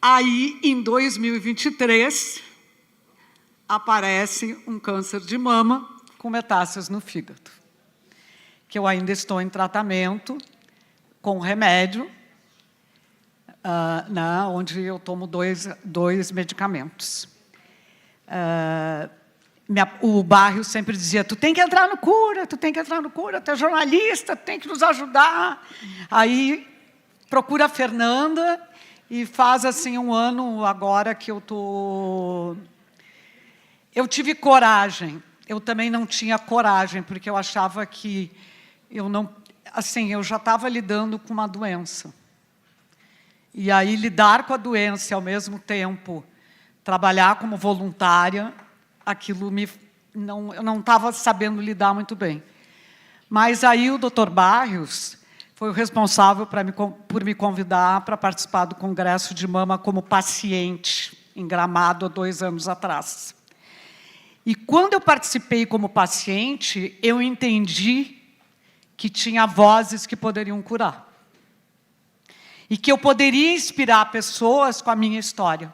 Aí, em 2023, aparece um câncer de mama com metástases no fígado, que eu ainda estou em tratamento com remédio, onde eu tomo dois medicamentos. O Barrios sempre dizia, tu tem que entrar no Cura, tu é jornalista, tu tem que nos ajudar. Aí procura a Fernanda e faz assim um ano agora que eu tive coragem. Eu também não tinha coragem, porque eu achava que eu já estava lidando com uma doença. E aí, lidar com a doença e, ao mesmo tempo, trabalhar como voluntária, aquilo eu não estava sabendo lidar muito bem. Mas aí o Dr. Barrios foi o responsável por me convidar para participar do Congresso de Mama como paciente, em Gramado, há 2 anos atrás. E quando eu participei como paciente, eu entendi que tinha vozes que poderiam curar. E que eu poderia inspirar pessoas com a minha história.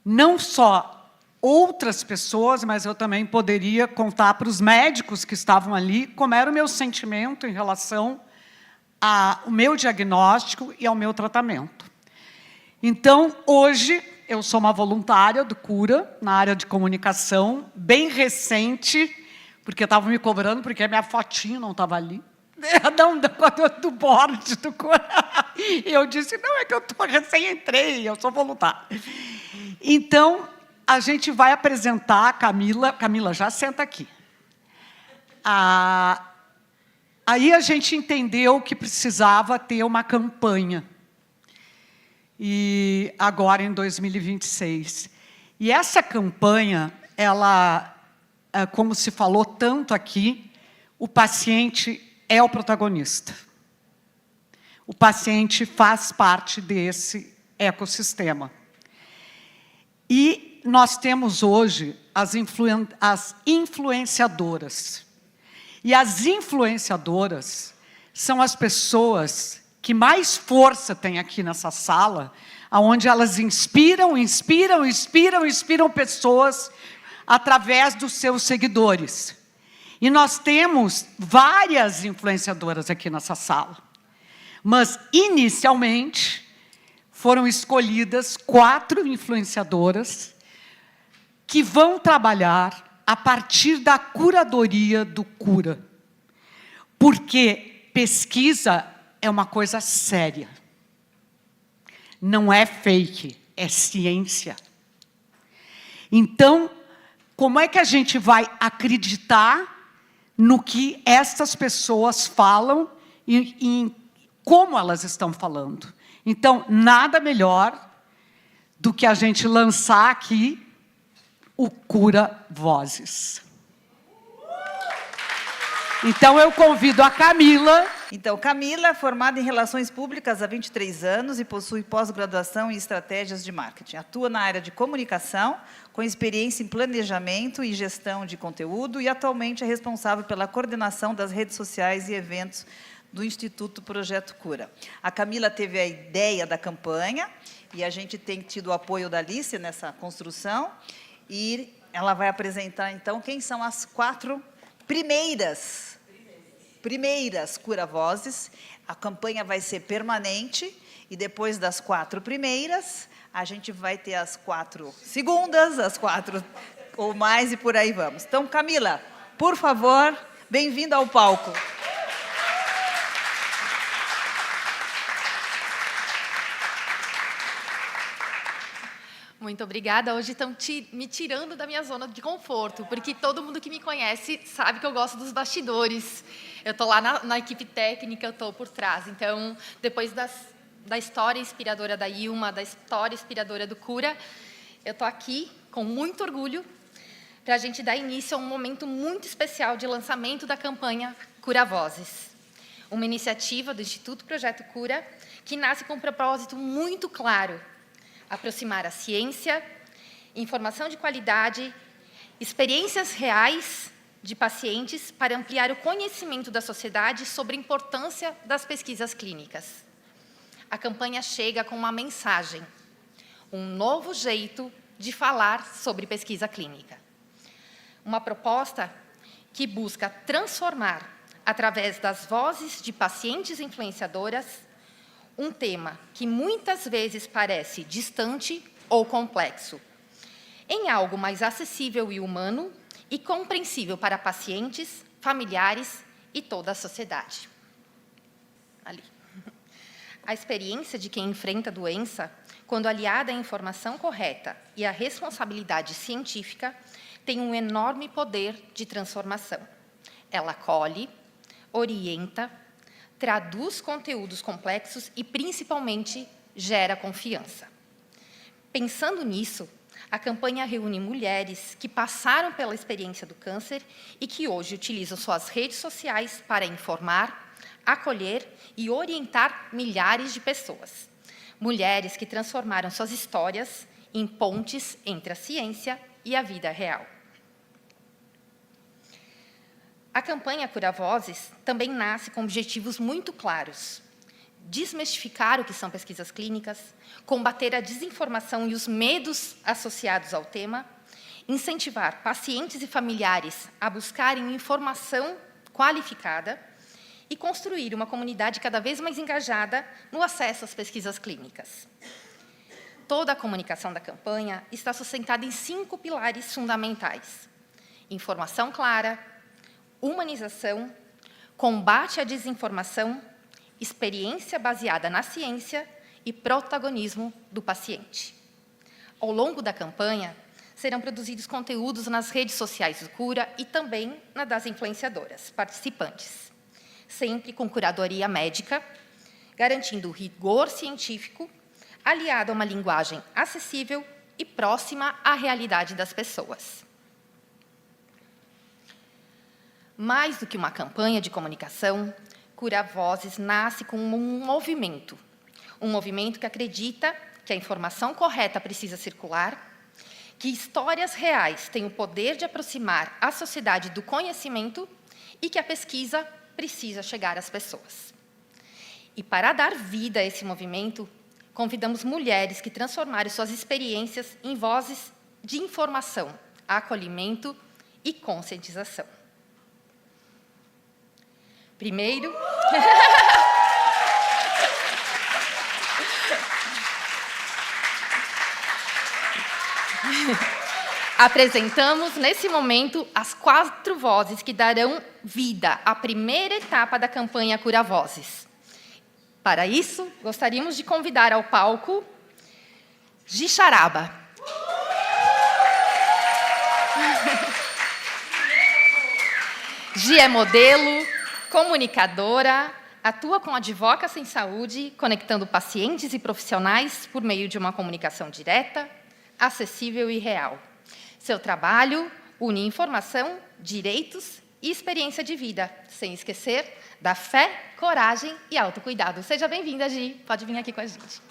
Não só outras pessoas, mas eu também poderia contar para os médicos que estavam ali como era o meu sentimento em relação ao meu diagnóstico e ao meu tratamento. Então, hoje, eu sou uma voluntária do Cura, na área de comunicação, bem recente, porque estavam me cobrando, porque a minha fotinho não estava ali. Do board do Cura. E eu disse, não, é que eu recém-entrei, eu sou voluntária. Então, a gente vai apresentar a Camila. Camila, já senta aqui. Aí a gente entendeu que precisava ter uma campanha. E agora, em 2026. E essa campanha, ela, como se falou tanto aqui, o paciente é o protagonista. O paciente faz parte desse ecossistema. E nós temos hoje as influenciadoras. E as influenciadoras são as pessoas que mais força têm aqui nessa sala, onde elas inspiram pessoas através dos seus seguidores. E nós temos várias influenciadoras aqui nessa sala. Mas, inicialmente, foram escolhidas 4 influenciadoras que vão trabalhar a partir da curadoria do Cura. Porque pesquisa é uma coisa séria. Não é fake, é ciência. Então, como é que a gente vai acreditar no que essas pessoas falam e em como elas estão falando? Então, nada melhor do que a gente lançar aqui o Cura Vozes. Então, eu convido a Camila. Então, Camila é formada em Relações Públicas há 23 anos e possui pós-graduação em Estratégias de Marketing. Atua na área de comunicação, com experiência em planejamento e gestão de conteúdo e atualmente é responsável pela coordenação das redes sociais e eventos do Instituto Projeto Cura. A Camila teve a ideia da campanha e a gente tem tido o apoio da Alice nessa construção e ela vai apresentar, então, quem são as 4 primeiras Cura Vozes. A campanha vai ser permanente e depois das 4 primeiras, a gente vai ter as 4 segundas, as 4 ou mais e por aí vamos. Então, Camila, por favor, bem-vinda ao palco. Muito obrigada. Hoje estão me tirando da minha zona de conforto, porque todo mundo que me conhece sabe que eu gosto dos bastidores. Eu estou lá na equipe técnica, eu estou por trás. Então, depois da história inspiradora da Ilma, da história inspiradora do Cura, eu estou aqui com muito orgulho para a gente dar início a um momento muito especial de lançamento da campanha Cura Vozes. Uma iniciativa do Instituto Projeto Cura que nasce com um propósito muito claro: aproximar a ciência, informação de qualidade, experiências reais de pacientes para ampliar o conhecimento da sociedade sobre a importância das pesquisas clínicas. A campanha chega com uma mensagem: um novo jeito de falar sobre pesquisa clínica. Uma proposta que busca transformar, através das vozes de pacientes influenciadoras, um tema que muitas vezes parece distante ou complexo, em algo mais acessível e humano e compreensível para pacientes, familiares e toda a sociedade. Ali. A experiência de quem enfrenta a doença, quando aliada à informação correta e à responsabilidade científica, tem um enorme poder de transformação. Ela acolhe, orienta, traduz conteúdos complexos e, principalmente, gera confiança. Pensando nisso, a campanha reúne mulheres que passaram pela experiência do câncer e que hoje utilizam suas redes sociais para informar, acolher e orientar milhares de pessoas. Mulheres que transformaram suas histórias em pontes entre a ciência e a vida real. A campanha Cura Vozes também nasce com objetivos muito claros: desmistificar o que são pesquisas clínicas, combater a desinformação e os medos associados ao tema, incentivar pacientes e familiares a buscarem informação qualificada e construir uma comunidade cada vez mais engajada no acesso às pesquisas clínicas. Toda a comunicação da campanha está sustentada em 5 pilares fundamentais: informação clara, humanização, combate à desinformação experiência baseada na ciência e protagonismo do paciente. Ao longo da campanha, serão produzidos conteúdos nas redes sociais do Cura e também na das influenciadoras participantes, sempre com curadoria médica, garantindo rigor científico, aliado a uma linguagem acessível e próxima à realidade das pessoas. Mais do que uma campanha de comunicação, Cura Vozes nasce como um movimento que acredita que a informação correta precisa circular, que histórias reais têm o poder de aproximar a sociedade do conhecimento e que a pesquisa precisa chegar às pessoas. E para dar vida a esse movimento, convidamos mulheres que transformaram suas experiências em vozes de informação, acolhimento e conscientização. Primeiro, apresentamos, nesse momento, as 4 vozes que darão vida à primeira etapa da campanha Cura Vozes. Para isso, gostaríamos de convidar ao palco Gixaraba. Gi é modelo, comunicadora, atua com advocacy em saúde, conectando pacientes e profissionais por meio de uma comunicação direta, acessível e real. Seu trabalho une informação, direitos e experiência de vida, sem esquecer da fé, coragem e autocuidado. Seja bem-vinda, Gi. Pode vir aqui com a gente.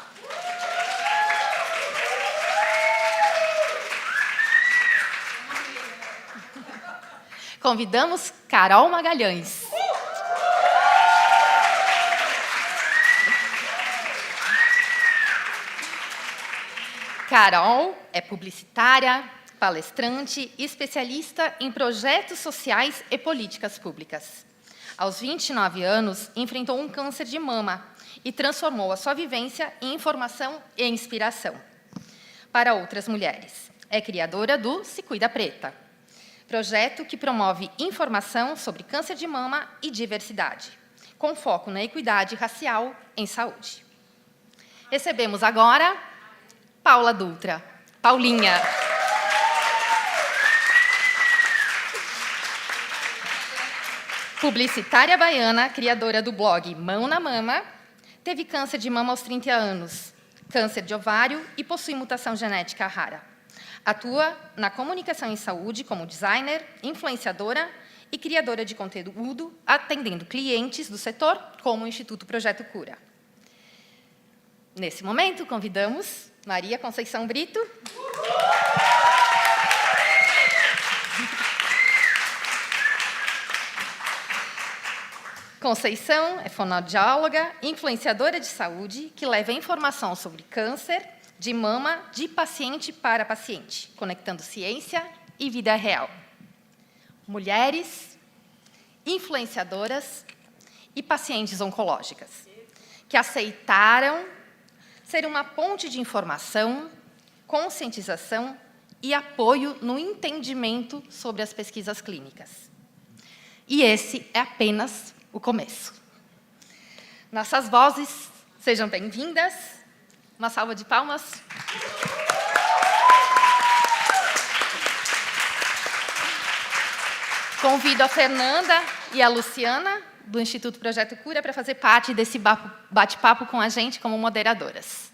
Convidamos Carol Magalhães. Carol é publicitária, palestrante e especialista em projetos sociais e políticas públicas. Aos 29 anos, enfrentou um câncer de mama e transformou a sua vivência em informação e inspiração para outras mulheres. É criadora do Se Cuida Preta, projeto que promove informação sobre câncer de mama e diversidade, com foco na equidade racial em saúde. Recebemos agora Paula Dutra. Paulinha. Publicitária baiana, criadora do blog Mão na Mama, teve câncer de mama aos 30 anos, câncer de ovário e possui mutação genética rara. Atua na comunicação em saúde como designer, influenciadora e criadora de conteúdo, atendendo clientes do setor, como o Instituto Projeto Cura. Nesse momento, convidamos Maria Conceição Brito. Conceição é fonoaudióloga, influenciadora de saúde, que leva informação sobre câncer de mama de paciente para paciente, conectando ciência e vida real. Mulheres, influenciadoras e pacientes oncológicas, que aceitaram ser uma ponte de informação, conscientização e apoio no entendimento sobre as pesquisas clínicas. E esse é apenas o começo. Nossas vozes, sejam bem-vindas. Uma salva de palmas. Convido a Fernanda e a Luciana, do Instituto Projeto Cura, para fazer parte desse bate-papo com a gente como moderadoras.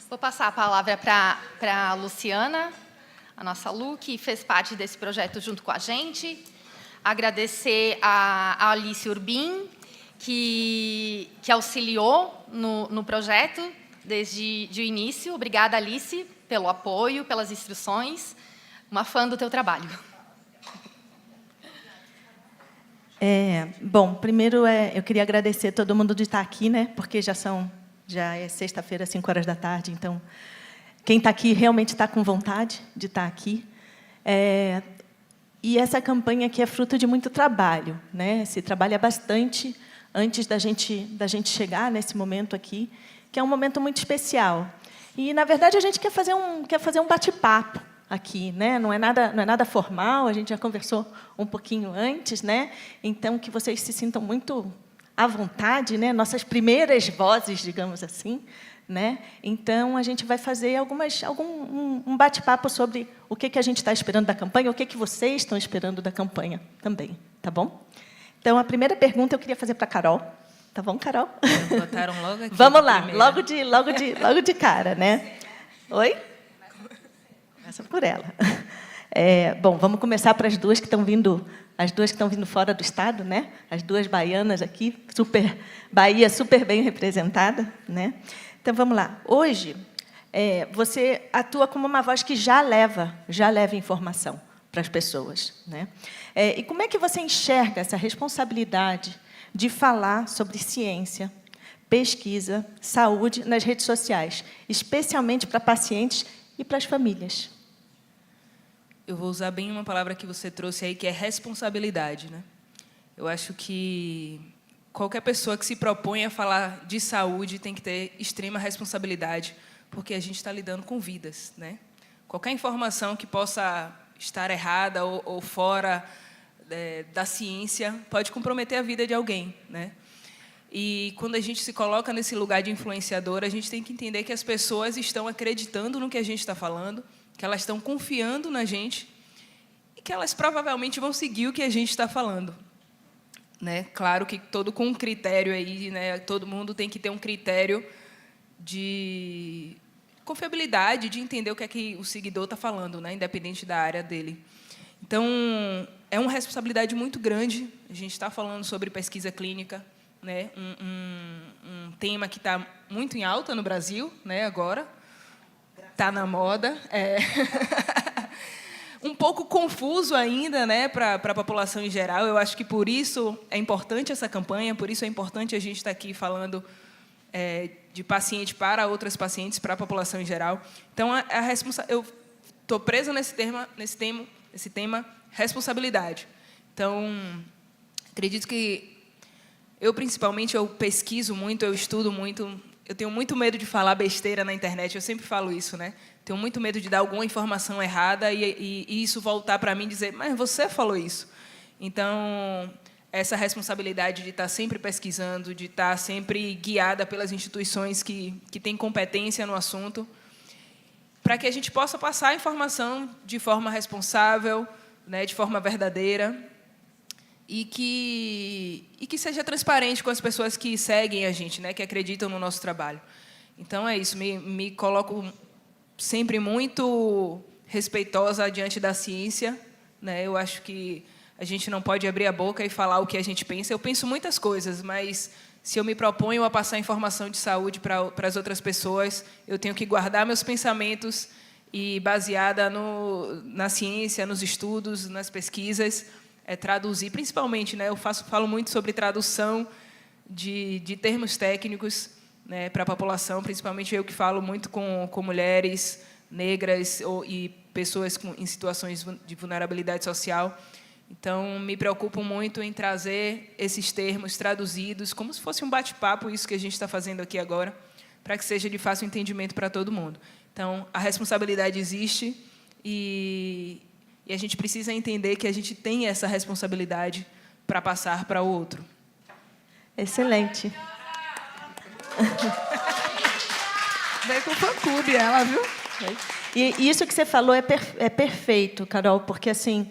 Vou passar a palavra para a Luciana, a nossa Lu, que fez parte desse projeto junto com a gente. Agradecer a Alice Urbim, que auxiliou no projeto desde o início. Obrigada, Alice, pelo apoio, pelas instruções. Uma fã do teu trabalho. Bom, primeiro eu queria agradecer a todo mundo de estar aqui, né? Porque já é sexta-feira, 5 horas da tarde, então quem está aqui realmente está com vontade de estar aqui. E essa campanha aqui é fruto de muito trabalho, né? Se trabalha bastante antes da gente chegar nesse momento aqui, que é um momento muito especial. E, na verdade, a gente quer fazer um bate-papo aqui, né? Não é nada formal, a gente já conversou um pouquinho antes, né? Então, que vocês se sintam muito à vontade, né? Nossas primeiras vozes, digamos assim, né? Então, a gente vai fazer um bate-papo sobre o que a gente está esperando da campanha, o que vocês estão esperando da campanha também, tá bom? Então, a primeira pergunta eu queria fazer para a Carol. Tá bom, Carol? Botaram logo aqui. Vamos lá, logo de cara, né? Oi? Começa por ela. Bom, vamos começar para as duas que estão vindo fora do estado, né? As duas baianas aqui, Bahia super bem representada, né? Então, vamos lá. Hoje, você atua como uma voz que já leva informação para as pessoas, né? E como é que você enxerga essa responsabilidade de falar sobre ciência, pesquisa, saúde nas redes sociais, especialmente para pacientes e para as famílias? Eu vou usar bem uma palavra que você trouxe aí, que é responsabilidade, né? Eu acho que qualquer pessoa que se propõe a falar de saúde tem que ter extrema responsabilidade, porque a gente está lidando com vidas, né? Qualquer informação que possa estar errada ou fora da ciência pode comprometer a vida de alguém, né? E quando a gente se coloca nesse lugar de influenciador, a gente tem que entender que as pessoas estão acreditando no que a gente está falando, que elas estão confiando na gente e que elas provavelmente vão seguir o que a gente está falando, né? Claro que todo com um critério aí, né? Todo mundo tem que ter um critério de confiabilidade, de entender o que é que o seguidor está falando, né? Independente da área dele. Então, é uma responsabilidade muito grande. A gente está falando sobre pesquisa clínica, né? Um tema que está muito em alta no Brasil, né? Agora está na moda. Um pouco confuso ainda, né? Para a população em geral. Eu acho que por isso é importante essa campanha, por isso é importante a gente estar aqui falando de paciente para outras pacientes, para a população em geral. Então, eu estou presa nesse tema, responsabilidade. Então, acredito que principalmente, eu pesquiso muito, eu estudo muito, eu tenho muito medo de falar besteira na internet, eu sempre falo isso, né? Tenho muito medo de dar alguma informação errada e isso voltar para mim e dizer, mas você falou isso. Então, essa responsabilidade de estar sempre pesquisando, de estar sempre guiada pelas instituições que têm competência no assunto, para que a gente possa passar a informação de forma responsável, né, de forma verdadeira, e que seja transparente com as pessoas que seguem a gente, né, que acreditam no nosso trabalho. Então, é isso, me coloco sempre muito respeitosa diante da ciência, né? Eu acho que a gente não pode abrir a boca e falar o que a gente pensa. Eu penso muitas coisas, mas se eu me proponho a passar informação de saúde para as outras pessoas, eu tenho que guardar meus pensamentos e, baseada na ciência, nos estudos, nas pesquisas, traduzir, principalmente, né? Eu falo muito sobre tradução de termos técnicos, né, para a população, principalmente eu que falo muito com mulheres negras e pessoas em situações de vulnerabilidade social. Então, me preocupo muito em trazer esses termos traduzidos, como se fosse um bate-papo, isso que a gente está fazendo aqui agora, para que seja de fácil entendimento para todo mundo. Então, a responsabilidade existe e a gente precisa entender que a gente tem essa responsabilidade para passar para o outro. Excelente. Veio com o fã-clube ela, viu? E isso que você falou é perfeito, Carol, porque, assim,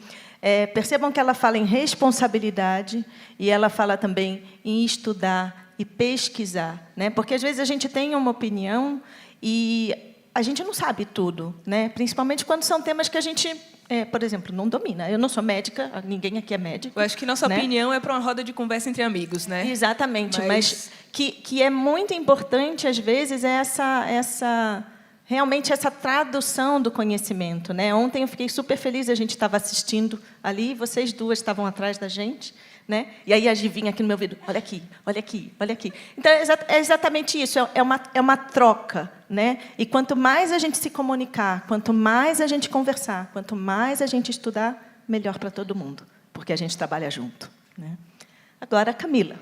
percebam que ela fala em responsabilidade e ela fala também em estudar e pesquisar, né? Porque, às vezes, a gente tem uma opinião e a gente não sabe tudo, né? Principalmente quando são temas que a gente, por exemplo, não domina. Eu não sou médica, ninguém aqui é médico. Eu acho que nossa, né, opinião é para uma roda de conversa entre amigos, né? Exatamente, mas que é muito importante, às vezes, realmente essa tradução do conhecimento, né? Ontem eu fiquei super feliz, a gente estava assistindo ali, vocês duas estavam atrás da gente, né? E aí adivinha aqui no meu ouvido, olha aqui, olha aqui, olha aqui. Então, é exatamente isso, é uma troca, né? E quanto mais a gente se comunicar, quanto mais a gente conversar, quanto mais a gente estudar, melhor para todo mundo, porque a gente trabalha junto, né? Agora, Camila.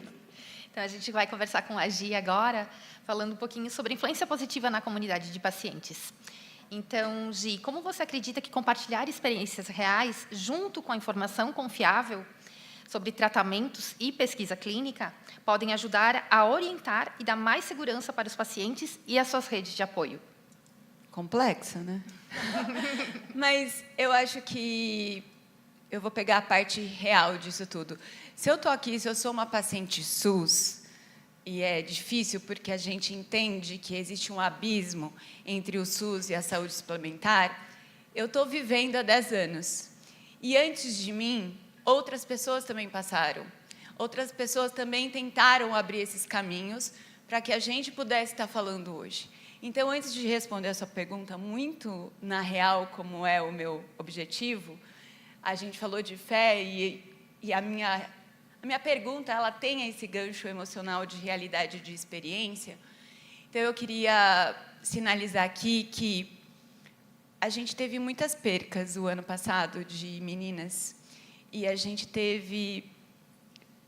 Então, a gente vai conversar com a Gi agora, falando um pouquinho sobre influência positiva na comunidade de pacientes. Então, Gi, como você acredita que compartilhar experiências reais, junto com a informação confiável sobre tratamentos e pesquisa clínica, podem ajudar a orientar e dar mais segurança para os pacientes e as suas redes de apoio? Complexa, né? Mas eu acho que eu vou pegar a parte real disso tudo. Se eu estou aqui, se eu sou uma paciente SUS, e é difícil porque a gente entende que existe um abismo entre o SUS e a saúde suplementar, eu estou vivendo há 10 anos. E antes de mim, outras pessoas também passaram. Outras pessoas também tentaram abrir esses caminhos para que a gente pudesse estar falando hoje. Então, antes de responder a sua pergunta, muito na real, como é o meu objetivo, a gente falou de fé e a minha pergunta, ela tem esse gancho emocional de realidade de experiência. Então, eu queria sinalizar aqui que a gente teve muitas percas o ano passado de meninas e a gente teve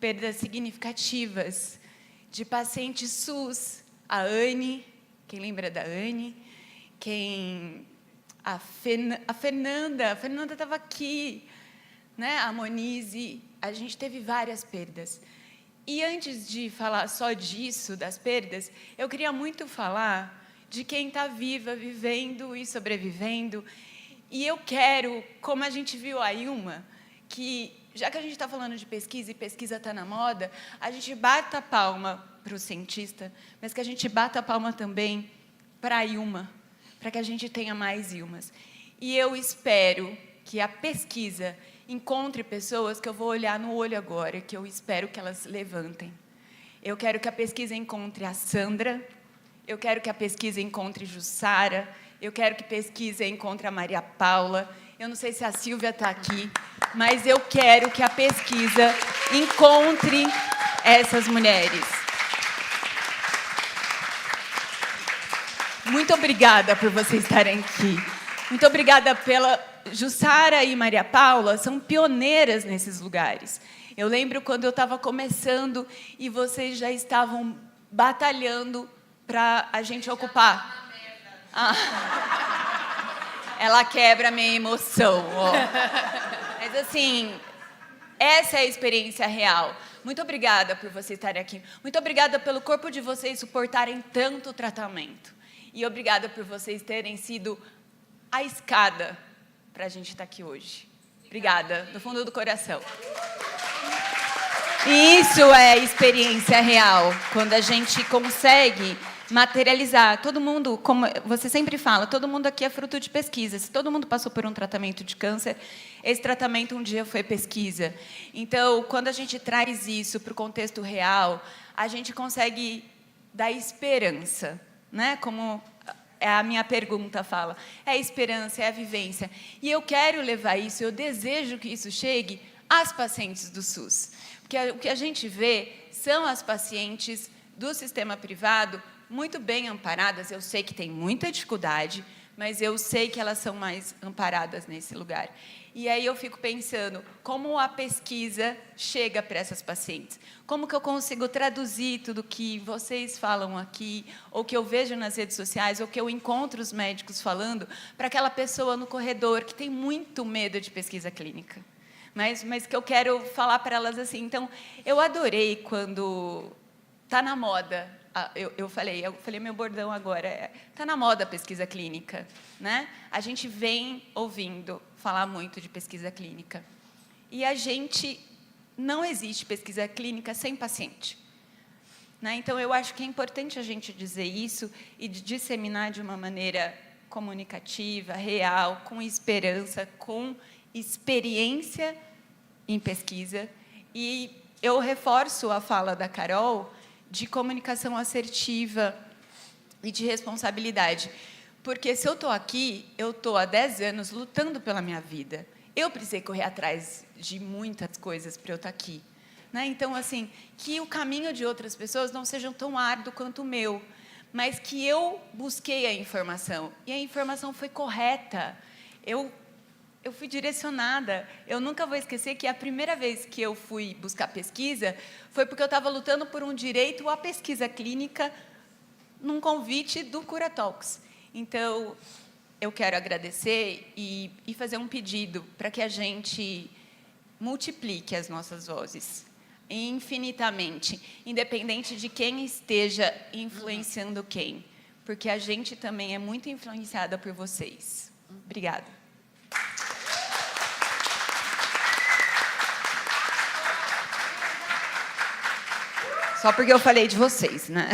perdas significativas de pacientes SUS. A Anne, quem lembra da Anne? A Fernanda estava aqui, né? A Monize, a gente teve várias perdas. E antes de falar só disso, das perdas, eu queria muito falar de quem está viva, vivendo e sobrevivendo. E eu quero, como a gente viu a Ilma, que, já que a gente está falando de pesquisa e pesquisa está na moda, a gente bata a palma para o cientista, mas que a gente bata a palma também para a Ilma, para que a gente tenha mais Ilmas. E eu espero que a pesquisa encontre pessoas que eu vou olhar no olho agora, que eu espero que elas levantem. Eu quero que a pesquisa encontre a Sandra, eu quero que a pesquisa encontre Jussara, eu quero que a pesquisa encontre a Maria Paula, eu não sei se a Silvia está aqui, mas eu quero que a pesquisa encontre essas mulheres. Muito obrigada por vocês estarem aqui. Muito obrigada pela... Jussara e Maria Paula são pioneiras nesses lugares. Eu lembro quando eu estava começando e vocês já estavam batalhando para a gente ocupar. Ela quebra a minha emoção. Ó. Mas, assim, essa é a experiência real. Muito obrigada por vocês estarem aqui. Muito obrigada pelo corpo de vocês suportarem tanto tratamento. E obrigada por vocês terem sido a escada para a gente estar aqui hoje. Obrigada, do fundo do coração. E isso é experiência real, quando a gente consegue materializar. Todo mundo, como você sempre fala, todo mundo aqui é fruto de pesquisa. Se todo mundo passou por um tratamento de câncer, esse tratamento um dia foi pesquisa. Então, quando a gente traz isso para o contexto real, a gente consegue dar esperança, né? Como a minha pergunta fala, é a esperança, é a vivência. E eu quero levar isso, eu desejo que isso chegue às pacientes do SUS. Porque o que a gente vê são as pacientes do sistema privado muito bem amparadas. Eu sei que tem muita dificuldade, mas eu sei que elas são mais amparadas nesse lugar. E aí eu fico pensando, como a pesquisa chega para essas pacientes? Como que eu consigo traduzir tudo que vocês falam aqui, ou que eu vejo nas redes sociais, ou que eu encontro os médicos falando, para aquela pessoa no corredor que tem muito medo de pesquisa clínica? Mas que eu quero falar para elas assim. Então, eu adorei quando está na moda. Eu falei meu bordão agora, está na moda a pesquisa clínica, né? A gente vem ouvindo falar muito de pesquisa clínica. E não existe pesquisa clínica sem paciente. Né? Então, eu acho que é importante a gente dizer isso e disseminar de uma maneira comunicativa, real, com esperança, com experiência em pesquisa. E eu reforço a fala da Carol de comunicação assertiva e de responsabilidade. Porque se eu estou aqui, eu estou há 10 anos lutando pela minha vida. Eu precisei correr atrás de muitas coisas para eu estar aqui. Né? Então, assim, que o caminho de outras pessoas não seja tão árduo quanto o meu, mas que eu busquei a informação, e a informação foi correta. Eu eu fui direcionada. Eu nunca vou esquecer que a primeira vez que eu fui buscar pesquisa foi porque eu estava lutando por um direito à pesquisa clínica num convite do Cura Talks. Então, eu quero agradecer e fazer um pedido para que a gente multiplique as nossas vozes infinitamente, independente de quem esteja influenciando quem, porque a gente também é muito influenciada por vocês. Obrigada. Só porque eu falei de vocês, né?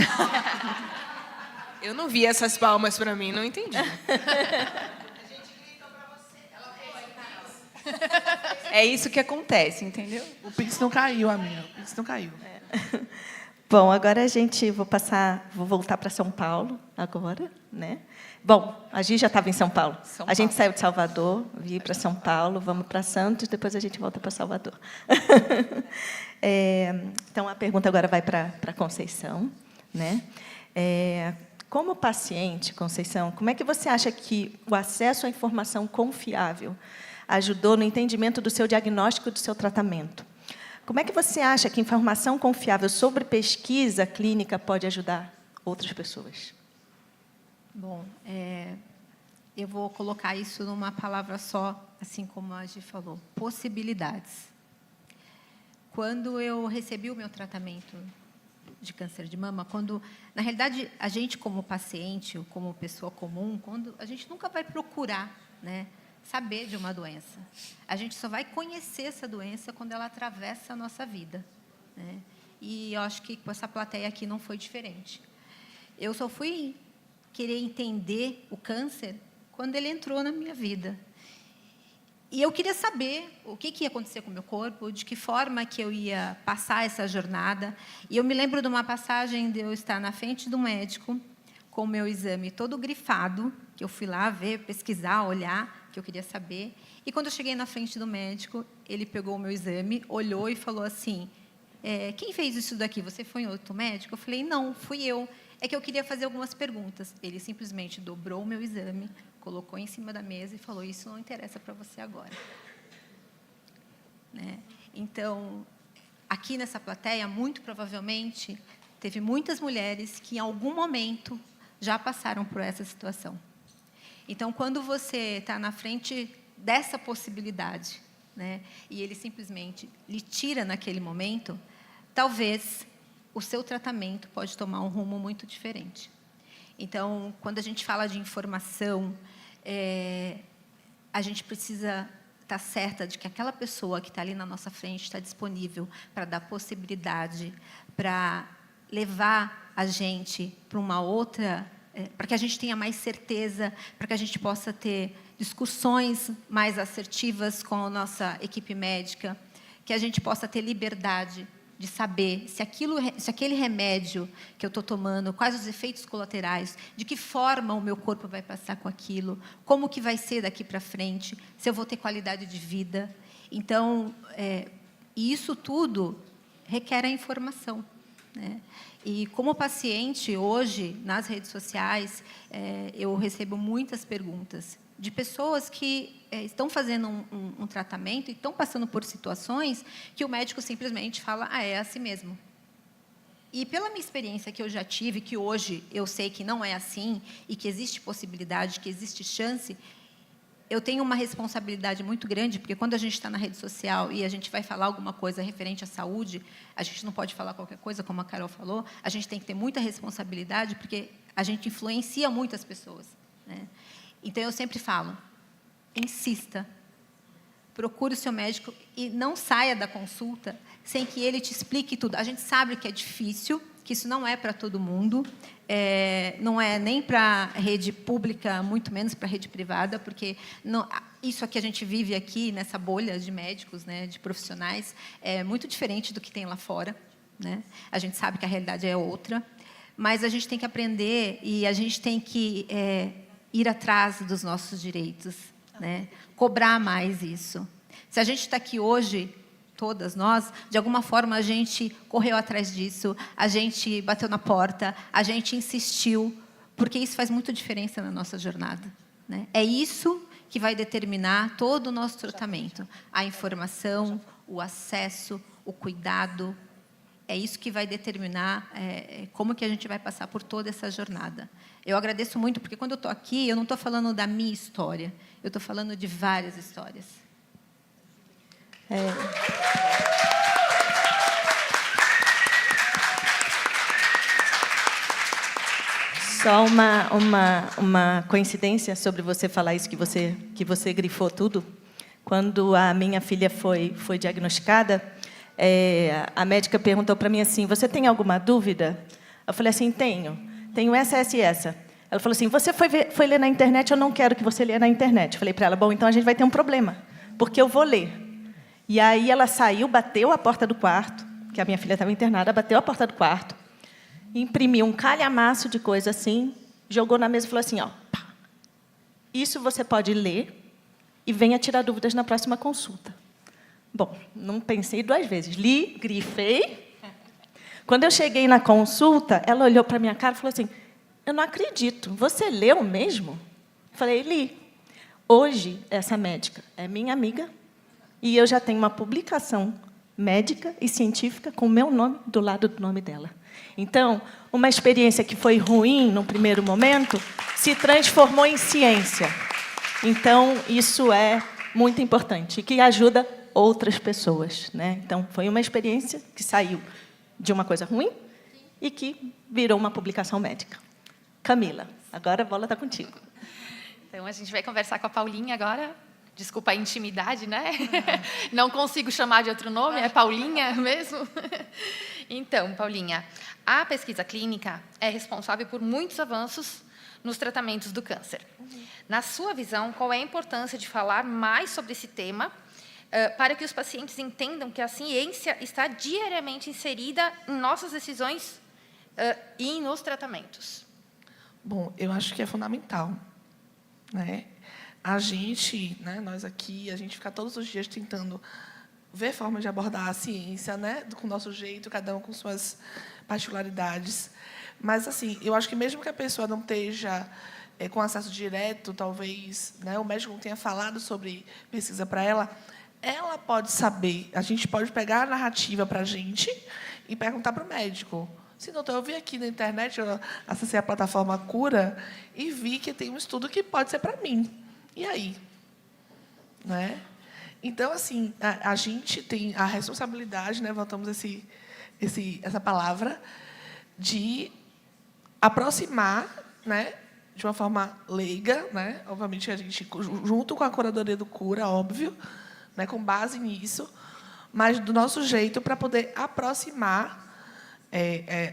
Eu não vi essas palmas para mim, não entendi. É isso que acontece, entendeu? O Pix não caiu, amiga. O Pix não caiu. Bom, agora vou voltar para São Paulo agora, né? Bom, a Gi já estava em São Paulo. A gente saiu de Salvador, vim para São Paulo, vamos para Santos, depois a gente volta para Salvador. Então, a pergunta agora vai para Conceição, né? Como paciente, Conceição, como é que você acha que o acesso à informação confiável ajudou no entendimento do seu diagnóstico e do seu tratamento? Como é que você acha que informação confiável sobre pesquisa clínica pode ajudar outras pessoas? Bom, eu vou colocar isso numa palavra só, assim como a Gi falou, possibilidades. Quando eu recebi o meu tratamento de câncer de mama, na realidade, a gente como paciente, ou como pessoa comum, a gente nunca vai procurar, né, saber de uma doença. A gente só vai conhecer essa doença quando ela atravessa a nossa vida, né? E eu acho que com essa plateia aqui não foi diferente. Eu só fui querer entender o câncer quando ele entrou na minha vida. E eu queria saber o que ia acontecer com o meu corpo, de que forma que eu ia passar essa jornada. E eu me lembro de uma passagem de eu estar na frente do médico, com o meu exame todo grifado, que eu fui lá ver, pesquisar, olhar, que eu queria saber. E quando eu cheguei na frente do médico, ele pegou o meu exame, olhou e falou assim, quem fez isso daqui? Você foi em outro médico? Eu falei, não, fui eu. É que eu queria fazer algumas perguntas. Ele simplesmente dobrou o meu exame, colocou em cima da mesa e falou, isso não interessa para você agora. Né? Então, aqui nessa plateia, muito provavelmente, teve muitas mulheres que, em algum momento, já passaram por essa situação. Então, quando você está na frente dessa possibilidade, né, e ele simplesmente lhe tira naquele momento, talvez o seu tratamento pode tomar um rumo muito diferente. Então, quando a gente fala de informação, a gente precisa estar certa de que aquela pessoa que está ali na nossa frente está disponível para dar possibilidade, para levar a gente para uma outra, para que a gente tenha mais certeza, para que a gente possa ter discussões mais assertivas com a nossa equipe médica, que a gente possa ter liberdade de saber se aquele remédio que eu estou tomando, quais os efeitos colaterais, de que forma o meu corpo vai passar com aquilo, como que vai ser daqui para frente, se eu vou ter qualidade de vida. Então, isso tudo requer a informação, né? E, como paciente, hoje, nas redes sociais, eu recebo muitas perguntas de pessoas que estão fazendo um tratamento e estão passando por situações que o médico simplesmente fala, é assim mesmo. E, pela minha experiência que eu já tive, que hoje eu sei que não é assim, e que existe possibilidade, que existe chance, eu tenho uma responsabilidade muito grande, porque quando a gente está na rede social e a gente vai falar alguma coisa referente à saúde, a gente não pode falar qualquer coisa, como a Carol falou, a gente tem que ter muita responsabilidade, porque a gente influencia muitas pessoas, né? Então, eu sempre falo, insista, procure o seu médico e não saia da consulta sem que ele te explique tudo. A gente sabe que é difícil, que isso não é para todo mundo, não é nem para a rede pública, muito menos para a rede privada, porque isso aqui a gente vive aqui, nessa bolha de médicos, né, de profissionais, é muito diferente do que tem lá fora, né? A gente sabe que a realidade é outra, mas a gente tem que aprender e a gente tem que ir atrás dos nossos direitos, né? Cobrar mais isso. Se a gente está aqui hoje, todas nós, de alguma forma a gente correu atrás disso, a gente bateu na porta, a gente insistiu, porque isso faz muita diferença na nossa jornada, né? É isso que vai determinar todo o nosso tratamento. A informação, o acesso, o cuidado, é isso que vai determinar como que a gente vai passar por toda essa jornada. Eu agradeço muito, porque quando eu estou aqui, eu não estou falando da minha história, eu estou falando de várias histórias. Só uma coincidência sobre você falar isso, que você grifou tudo. Quando a minha filha foi diagnosticada, a médica perguntou para mim assim, você tem alguma dúvida? Eu falei assim, tenho essa e essa. Ela falou assim, você foi ler na internet, eu não quero que você leia na internet. Eu falei para ela, bom, então a gente vai ter um problema, porque eu vou ler. E aí ela saiu, bateu a porta do quarto, que a minha filha estava internada, bateu a porta do quarto, imprimiu um calhamaço de coisa assim, jogou na mesa e falou assim, ó, pá, isso você pode ler e venha tirar dúvidas na próxima consulta. Bom, não pensei 2 vezes. Li, grifei. Quando eu cheguei na consulta, ela olhou para a minha cara e falou assim, eu não acredito, você leu mesmo? Eu falei, li. Hoje, essa médica é minha amiga e eu já tenho uma publicação médica e científica com o meu nome do lado do nome dela. Então, uma experiência que foi ruim no primeiro momento se transformou em ciência. Então, isso é muito importante e que ajuda outras pessoas, né? Então, foi uma experiência que saiu de uma coisa ruim e que virou uma publicação médica. Camila, agora a bola está contigo. Então, a gente vai conversar com a Paulinha agora. Desculpa a intimidade, né? Não consigo chamar de outro nome, é Paulinha mesmo. Então, Paulinha, a pesquisa clínica é responsável por muitos avanços nos tratamentos do câncer. Na sua visão, qual é a importância de falar mais sobre esse tema para que os pacientes entendam que a ciência está diariamente inserida em nossas decisões e nos tratamentos? Bom, eu acho que é fundamental, né? A gente, né, nós aqui, a gente fica todos os dias tentando ver formas de abordar a ciência, né, com o nosso jeito, cada um com suas particularidades. Mas, assim, eu acho que mesmo que a pessoa não esteja com acesso direto, talvez, né, o médico não tenha falado sobre pesquisa para ela pode saber, a gente pode pegar a narrativa para a gente e perguntar para o médico. Sim, doutor, eu vi aqui na internet, eu acessei a plataforma Cura e vi que tem um estudo que pode ser para mim. E aí? Né? Então, assim, a gente tem a responsabilidade, né, voltamos essa palavra, de aproximar, né, de uma forma leiga, né, obviamente a gente, junto com a curadoria do Cura, óbvio, né, com base nisso, mas do nosso jeito para poder aproximar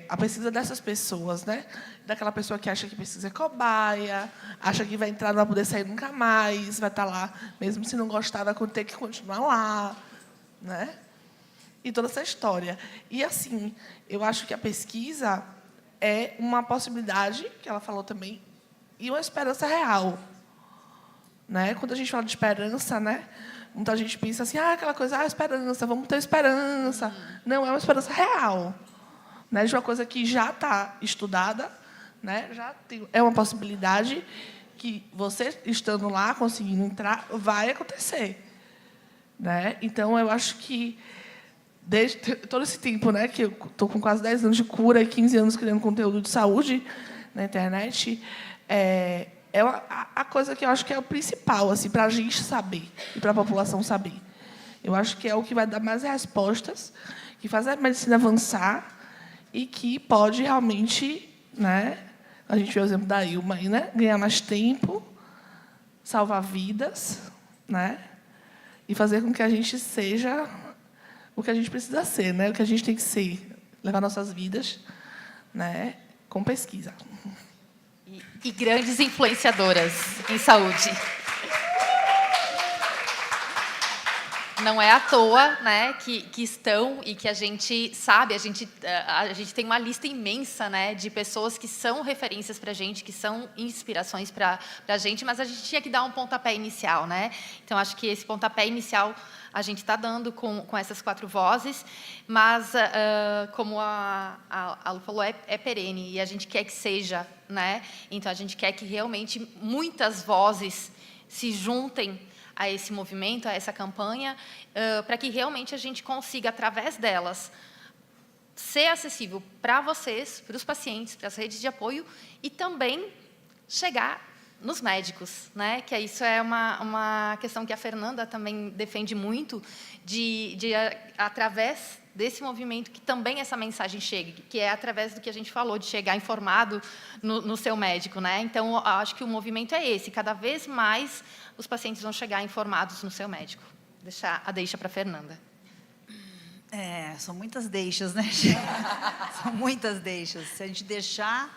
a pesquisa dessas pessoas, né? Daquela pessoa que acha que pesquisa é cobaia, acha que vai entrar, não vai poder sair nunca mais, vai estar lá, mesmo se não gostar, vai ter que continuar lá, né? E toda essa história. E, assim, eu acho que a pesquisa é uma possibilidade, que ela falou também, e uma esperança real. Né? Quando a gente fala de esperança, né? Muita gente pensa assim, aquela coisa, esperança, vamos ter esperança. Não, é uma esperança real. Né, de uma coisa que já está estudada, né, é uma possibilidade que você, estando lá, conseguindo entrar, vai acontecer. Né? Então, eu acho que, desde todo esse tempo, né, que eu estou com quase 10 anos de cura e 15 anos criando conteúdo de saúde na internet, é a coisa que eu acho que é o principal, assim, para a gente saber e para a população saber. Eu acho que é o que vai dar mais respostas, que faz a medicina avançar, e que pode realmente, né, a gente vê o exemplo da Ilma aí, né, ganhar mais tempo, salvar vidas, né, e fazer com que a gente seja o que a gente precisa ser, né, o que a gente tem que ser, levar nossas vidas, né, com pesquisa. E grandes influenciadoras em saúde. Não é à toa, né, que estão e que a gente sabe, a gente tem uma lista imensa, né, de pessoas que são referências para a gente, que são inspirações para a gente, mas a gente tinha que dar um pontapé inicial, né? Então, acho que esse pontapé inicial a gente está dando com essas 4 vozes, mas, como a Lu falou, é perene e a gente quer que seja, né? Então, a gente quer que realmente muitas vozes se juntem a esse movimento, a essa campanha, para que realmente a gente consiga, através delas, ser acessível para vocês, para os pacientes, para as redes de apoio e também chegar nos médicos, né? Que isso é uma questão que a Fernanda também defende muito, através desse movimento, que também essa mensagem chegue, que é através do que a gente falou, de chegar informado no seu médico, né? Então, eu acho que o movimento é esse, cada vez mais os pacientes vão chegar informados no seu médico. Deixa para a Fernanda. São muitas deixas, né? São muitas deixas. Se a gente deixar...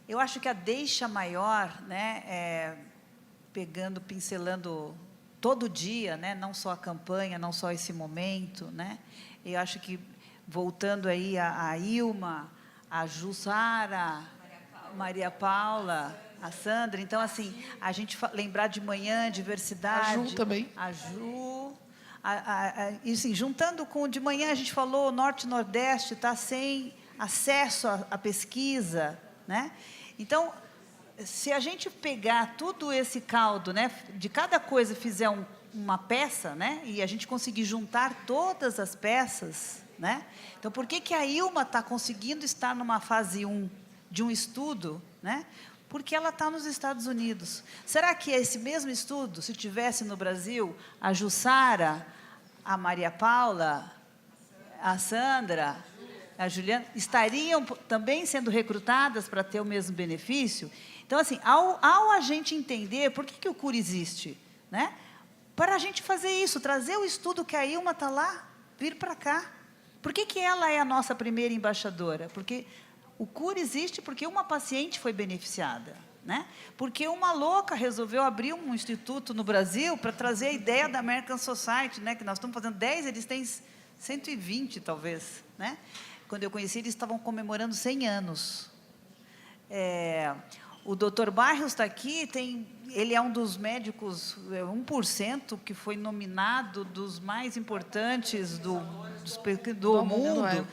eu acho que a deixa maior, né, pincelando todo dia, né, não só a campanha, não só esse momento, né? Eu acho que, voltando aí a Ilma, a Jussara, Maria Paula, a Sandra, então, assim, a gente lembrar de manhã, diversidade... A Ju também. A Ju... E, assim, juntando com de manhã, a gente falou, Norte e Nordeste está sem acesso à pesquisa, né? Então, se a gente pegar todo esse caldo, né, de cada coisa fizer uma peça, né, e a gente conseguir juntar todas as peças, né? Então, por que a Ilma está conseguindo estar numa fase 1 de um estudo, né? Porque ela está nos Estados Unidos. Será que esse mesmo estudo, se tivesse no Brasil, a Jussara, a Maria Paula, a Sandra, a Juliana, estariam também sendo recrutadas para ter o mesmo benefício? Então, assim, ao a gente entender por que o CURA existe, né? Para a gente fazer isso, trazer o estudo que a Ilma está lá, vir para cá. Por que ela é a nossa primeira embaixadora? Porque o CURA existe porque uma paciente foi beneficiada, né? Porque uma louca resolveu abrir um instituto no Brasil para trazer a ideia da American Society, né? Que nós estamos fazendo 10, eles têm 120, talvez, né? Quando eu conheci, eles estavam comemorando 100 anos. O doutor Barrios está aqui, ele é um dos médicos, 1%, que foi nominado dos mais importantes do mundo.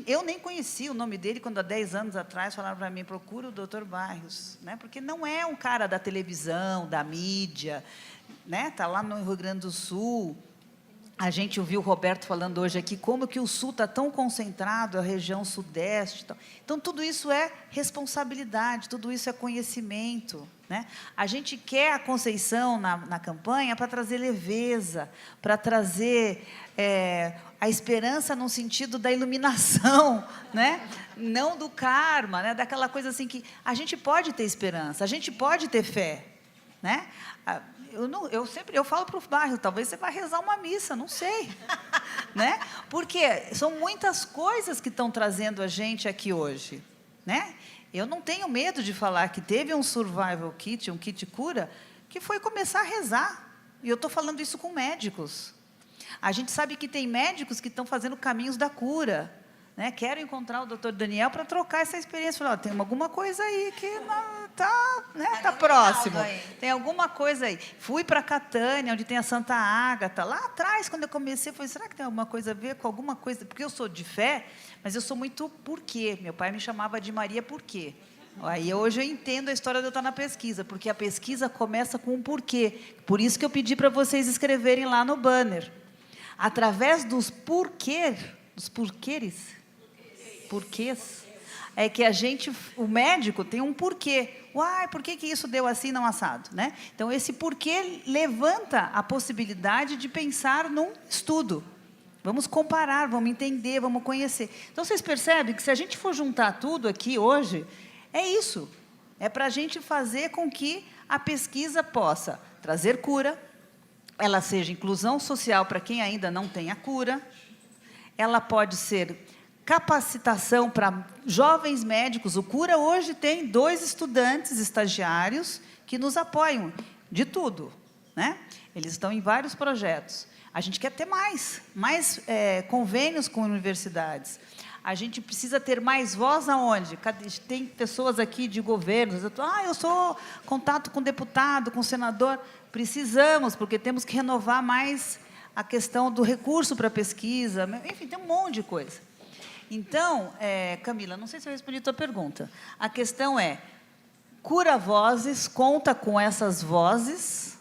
Eu nem conhecia o nome dele quando, há 10 anos atrás, falaram para mim, procura o doutor Barrios, né? Porque não é um cara da televisão, da mídia, né? Está lá no Rio Grande do Sul. A gente ouviu o Roberto falando hoje aqui como que o Sul está tão concentrado, a região Sudeste. Então, tudo isso é responsabilidade, tudo isso é conhecimento, né? A gente quer a Conceição na campanha para trazer leveza, para trazer a esperança no sentido da iluminação, né? Não do karma, né? Daquela coisa assim que a gente pode ter esperança, a gente pode ter fé, né? Eu falo para o bairro, talvez você vai rezar uma missa, não sei, né? Porque são muitas coisas que estão trazendo a gente aqui hoje, né? Eu não tenho medo de falar que teve um survival kit, um kit cura, que foi começar a rezar. E eu estou falando isso com médicos. A gente sabe que tem médicos que estão fazendo caminhos da cura, né? Quero encontrar o doutor Daniel para trocar essa experiência. Falar, tem alguma coisa aí que está próximo. Tem alguma coisa aí. Fui para Catânia, onde tem a Santa Ágata. Lá atrás, quando eu comecei, eu falei, será que tem alguma coisa a ver com alguma coisa? Porque eu sou de fé, mas eu sou muito porquê. Meu pai me chamava de Maria Porquê. Aí hoje eu entendo a história de eu estar na pesquisa, porque a pesquisa começa com um porquê. Por isso que eu pedi para vocês escreverem lá no banner. Através dos porquês, é que o médico tem um porquê. Uai, por que isso deu assim, não assado, né? Então, esse porquê levanta a possibilidade de pensar num estudo. Vamos comparar, vamos entender, vamos conhecer. Então, vocês percebem que se a gente for juntar tudo aqui hoje, é isso. É para a gente fazer com que a pesquisa possa trazer cura, ela seja inclusão social para quem ainda não tem a cura, ela pode ser capacitação para jovens médicos. O CURA hoje tem 2 estudantes estagiários que nos apoiam de tudo, né? Eles estão em vários projetos. A gente quer ter mais convênios com universidades. A gente precisa ter mais voz aonde? Tem pessoas aqui de governos. Eu sou contato com deputado, com senador. Precisamos, porque temos que renovar mais a questão do recurso para pesquisa. Enfim, tem um monte de coisa. Então, Camila, não sei se eu respondi a tua pergunta. A questão é, Cura Vozes conta com essas vozes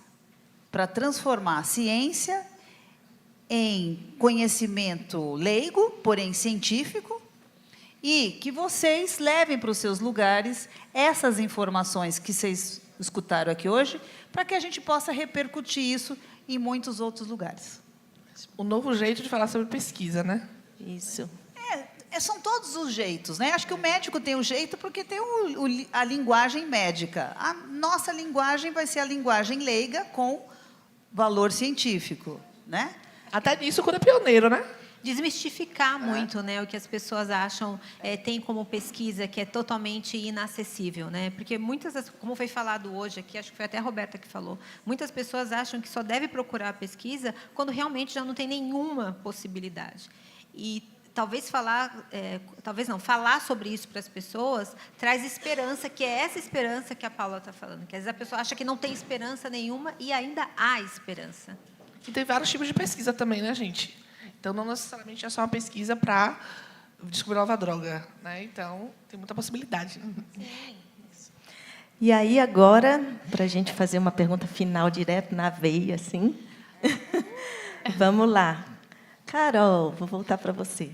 para transformar a ciência em conhecimento leigo, porém científico, e que vocês levem para os seus lugares essas informações que vocês escutaram aqui hoje, para que a gente possa repercutir isso em muitos outros lugares. O novo jeito de falar sobre pesquisa, né? Isso. São todos os jeitos, né? Acho que o médico tem o jeito porque tem a linguagem médica. A nossa linguagem vai ser a linguagem leiga com valor científico, né? Até nisso, quando é pioneiro, né? Desmistificar muito, né, o que as pessoas acham tem como pesquisa que é totalmente inacessível, né? Porque muitas, como foi falado hoje aqui, acho que foi até a Roberta que falou, muitas pessoas acham que só deve procurar a pesquisa quando realmente já não tem nenhuma possibilidade. E talvez falar sobre isso para as pessoas traz esperança, que é essa esperança que a Paula está falando, que às vezes a pessoa acha que não tem esperança nenhuma e ainda há esperança. E tem vários tipos de pesquisa também, né, gente? Então, não necessariamente é só uma pesquisa para descobrir nova droga, né? Então, tem muita possibilidade. Sim. E aí, agora, para a gente fazer uma pergunta final direto na veia, assim. Vamos lá. Carol, vou voltar para você.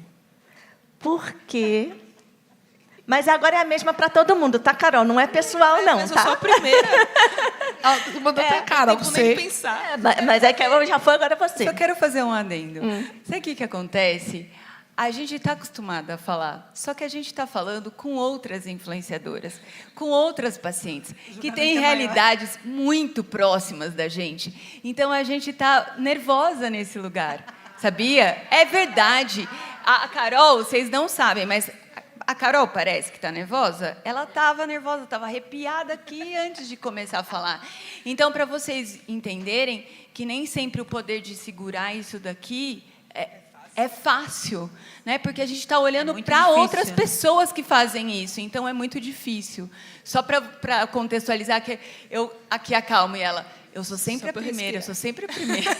Por quê? Mas agora é a mesma para todo mundo, tá, Carol? Não é pessoal, não, Mas tá? eu sou a primeira. Mandou até a Carol, Não tem você. nem pensar. Mas é que já foi, agora é você. Só quero fazer um adendo. Sabe o que acontece? A gente está acostumada a falar, só que a gente está falando com outras influenciadoras, com outras pacientes, que têm realidades muito próximas da gente. Então, a gente está nervosa nesse lugar, sabia? É verdade. A Carol, vocês não sabem, mas a Carol parece que está nervosa. Ela estava nervosa, estava arrepiada aqui antes de começar a falar. Então, para vocês entenderem que nem sempre o poder de segurar isso daqui é fácil, né? Porque a gente está olhando para outras pessoas que fazem isso, então é muito difícil. Só para contextualizar, que eu aqui acalmo e ela, eu sou sempre a primeira, eu sou sempre a primeira.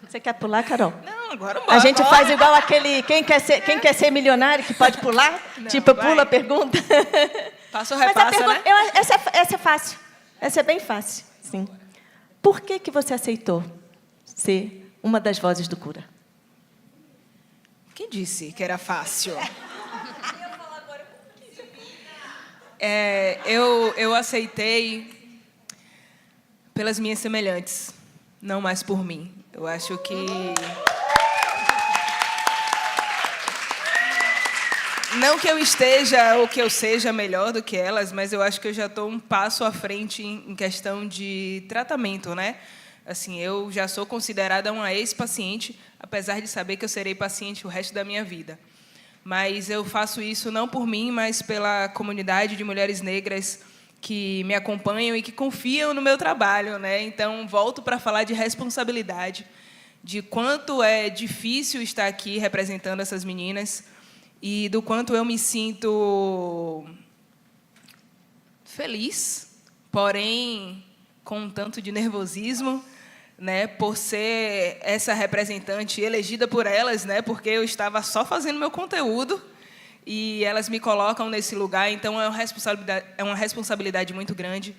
Você quer pular, Carol? Não, agora A gente faz igual aquele quem quer ser milionário, que pode pular? Não, tipo, vai. pula a pergunta. Passa ou Mas a repassa, pergunta, né? essa é fácil. Essa é bem fácil, sim. Por que você aceitou ser uma das vozes do Cura? Quem disse que era fácil? Eu aceitei pelas minhas semelhantes, não mais por mim. Eu acho que... Não que eu esteja ou que eu seja melhor do que elas, mas eu acho que eu já estou um passo à frente em questão de tratamento, né? Assim, eu já sou considerada uma ex-paciente, apesar de saber que eu serei paciente o resto da minha vida. Mas eu faço isso não por mim, mas pela comunidade de mulheres negras que me acompanham e que confiam no meu trabalho, né? Então, volto para falar de responsabilidade, de quanto é difícil estar aqui representando essas meninas e do quanto eu me sinto feliz, porém com um tanto de nervosismo, né, por ser essa representante elegida por elas, né, porque eu estava só fazendo meu conteúdo e elas me colocam nesse lugar, então é uma responsabilidade muito grande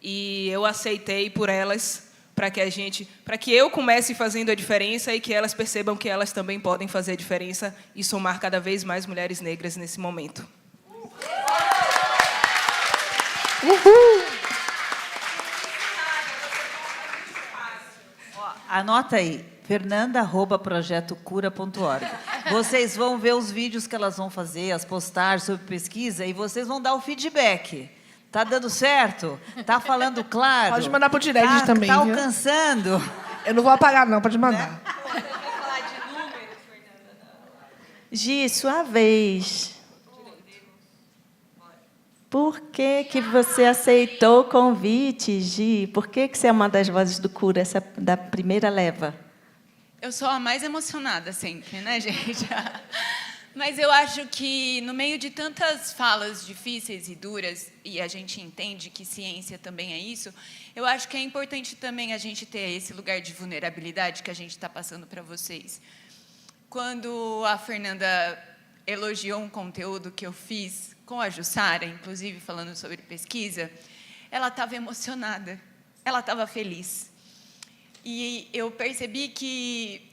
e eu aceitei por elas para que eu comece fazendo a diferença e que elas percebam que elas também podem fazer a diferença e somar cada vez mais mulheres negras nesse momento. Uhul! Anota aí, fernanda@projetocura.org. Vocês vão ver os vídeos que elas vão fazer, as postagens sobre pesquisa, e vocês vão dar o feedback. Tá dando certo? Tá falando claro? Pode mandar pro direct também, Tá viu? alcançando? Eu não vou apagar, não, pode mandar. Gi, sua vez. Por que você aceitou o convite, Gi? Por que você é uma das vozes do Cura, essa da primeira leva? Eu sou a mais emocionada sempre, né, gente? Mas eu acho que, no meio de tantas falas difíceis e duras, e a gente entende que ciência também é isso, eu acho que é importante também a gente ter esse lugar de vulnerabilidade que a gente está passando para vocês. Quando a Fernanda elogiou um conteúdo que eu fiz com a Jussara, inclusive falando sobre pesquisa, ela estava emocionada, ela estava feliz. E eu percebi que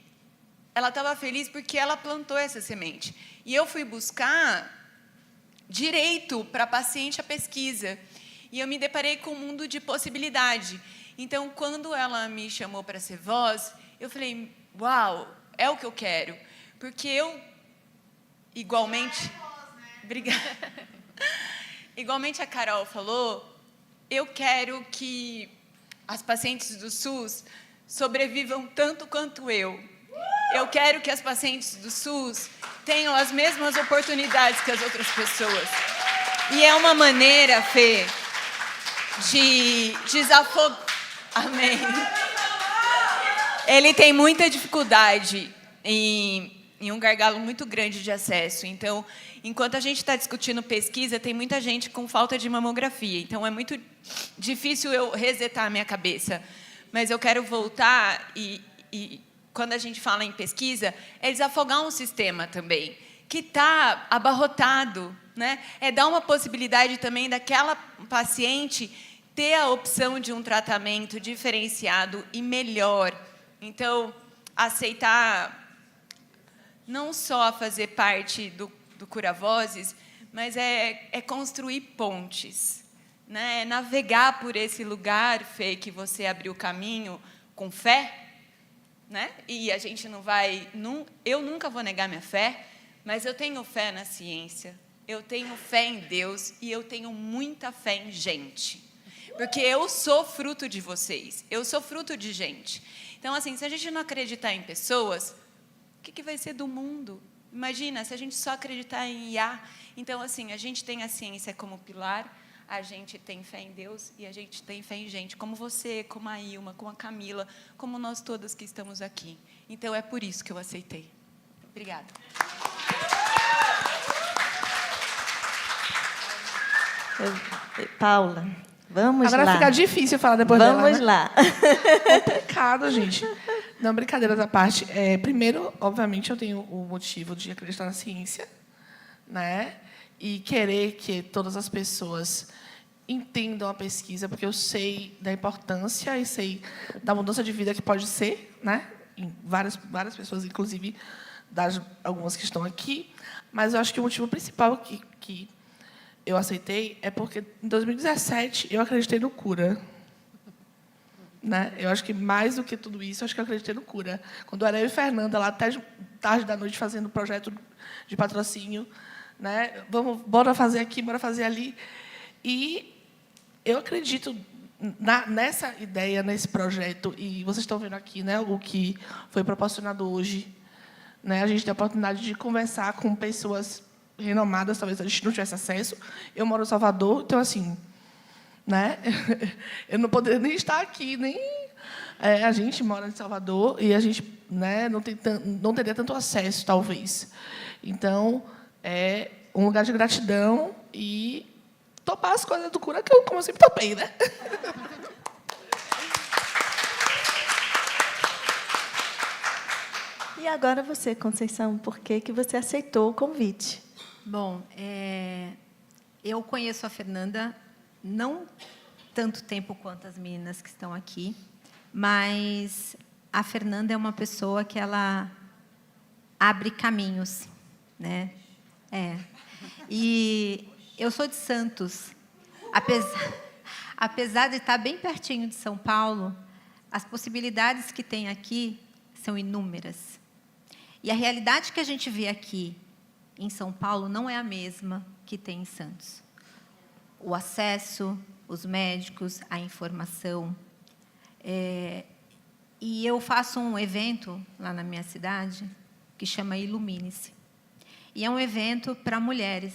ela estava feliz porque ela plantou essa semente. E eu fui buscar direito para paciente a pesquisa. E eu me deparei com um mundo de possibilidade. Então, quando ela me chamou para ser voz, eu falei, uau, é o que eu quero. Porque eu, igualmente... Obrigada. Igualmente a Carol falou, eu quero que as pacientes do SUS sobrevivam tanto quanto eu. Eu quero que as pacientes do SUS tenham as mesmas oportunidades que as outras pessoas. E é uma maneira, Fê, de desafogar... Amém. Ele tem muita dificuldade em um gargalo muito grande de acesso. Então, enquanto a gente está discutindo pesquisa, tem muita gente com falta de mamografia. Então, é muito difícil eu resetar a minha cabeça. Mas eu quero voltar e quando a gente fala em pesquisa, é desafogar um sistema também, que está abarrotado, né? É dar uma possibilidade também daquela paciente ter a opção de um tratamento diferenciado e melhor. Então, aceitar não só fazer parte do Cura Vozes, mas é construir pontes, né? É navegar por esse lugar, Fê, que você abriu o caminho com fé, né? E a gente não vai... eu nunca vou negar minha fé, mas eu tenho fé na ciência, eu tenho fé em Deus e eu tenho muita fé em gente. Porque eu sou fruto de vocês, eu sou fruto de gente. Então, assim, se a gente não acreditar em pessoas, o que vai ser do mundo? Imagina, se a gente só acreditar em IA. Então, assim, a gente tem a ciência como pilar, a gente tem fé em Deus e a gente tem fé em gente, como você, como a Ilma, como a Camila, como nós todas que estamos aqui. Então, é por isso que eu aceitei. Obrigada. Paula, vamos Agora lá. fica difícil falar depois vamos dela, né? lá. Complicado, gente. Não, brincadeiras à parte. Primeiro, obviamente, eu tenho o motivo de acreditar na ciência, né? E querer que todas as pessoas entendam a pesquisa, porque eu sei da importância e sei da mudança de vida que pode ser, né? Em várias pessoas, inclusive algumas que estão aqui. Mas eu acho que o motivo principal que eu aceitei é porque, em 2017, eu acreditei no Cura. Né? Eu acho que, mais do que tudo isso, eu acho que eu acreditei no Cura. Quando era eu e Fernanda, lá até tarde da noite, fazendo projeto de patrocínio, né? Bora fazer aqui, bora fazer ali. E eu acredito nessa ideia, nesse projeto, e vocês estão vendo aqui, né, o que foi proporcionado hoje. Né? A gente tem a oportunidade de conversar com pessoas renomadas, talvez a gente não tivesse acesso. Eu moro em Salvador, então, assim, né? Eu não poderia nem estar aqui, nem... a gente mora em Salvador e a gente, né, não teria tanto acesso, talvez. Então, é um lugar de gratidão e topar as coisas do Cura, como eu sempre topei, né? E agora você, Conceição, por que você aceitou o convite? Bom, eu conheço a Fernanda não tanto tempo quanto as meninas que estão aqui, mas a Fernanda é uma pessoa que ela abre caminhos, né? E eu sou de Santos. Apesar de estar bem pertinho de São Paulo, as possibilidades que tem aqui são inúmeras. E a realidade que a gente vê aqui em São Paulo não é a mesma que tem em Santos. O acesso, os médicos, a informação. E eu faço um evento lá na minha cidade que chama Ilumine-se. E é um evento para mulheres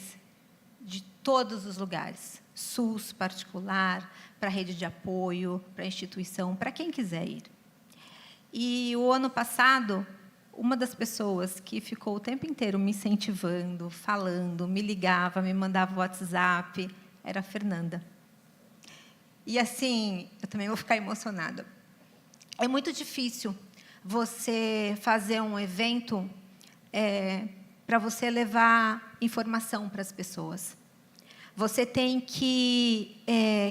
de todos os lugares. SUS, particular, para rede de apoio, para instituição, para quem quiser ir. E o ano passado, uma das pessoas que ficou o tempo inteiro me incentivando, falando, me ligava, me mandava WhatsApp, era a Fernanda. E, assim, eu também vou ficar emocionada. É muito difícil você fazer um evento para você levar informação para as pessoas. você tem que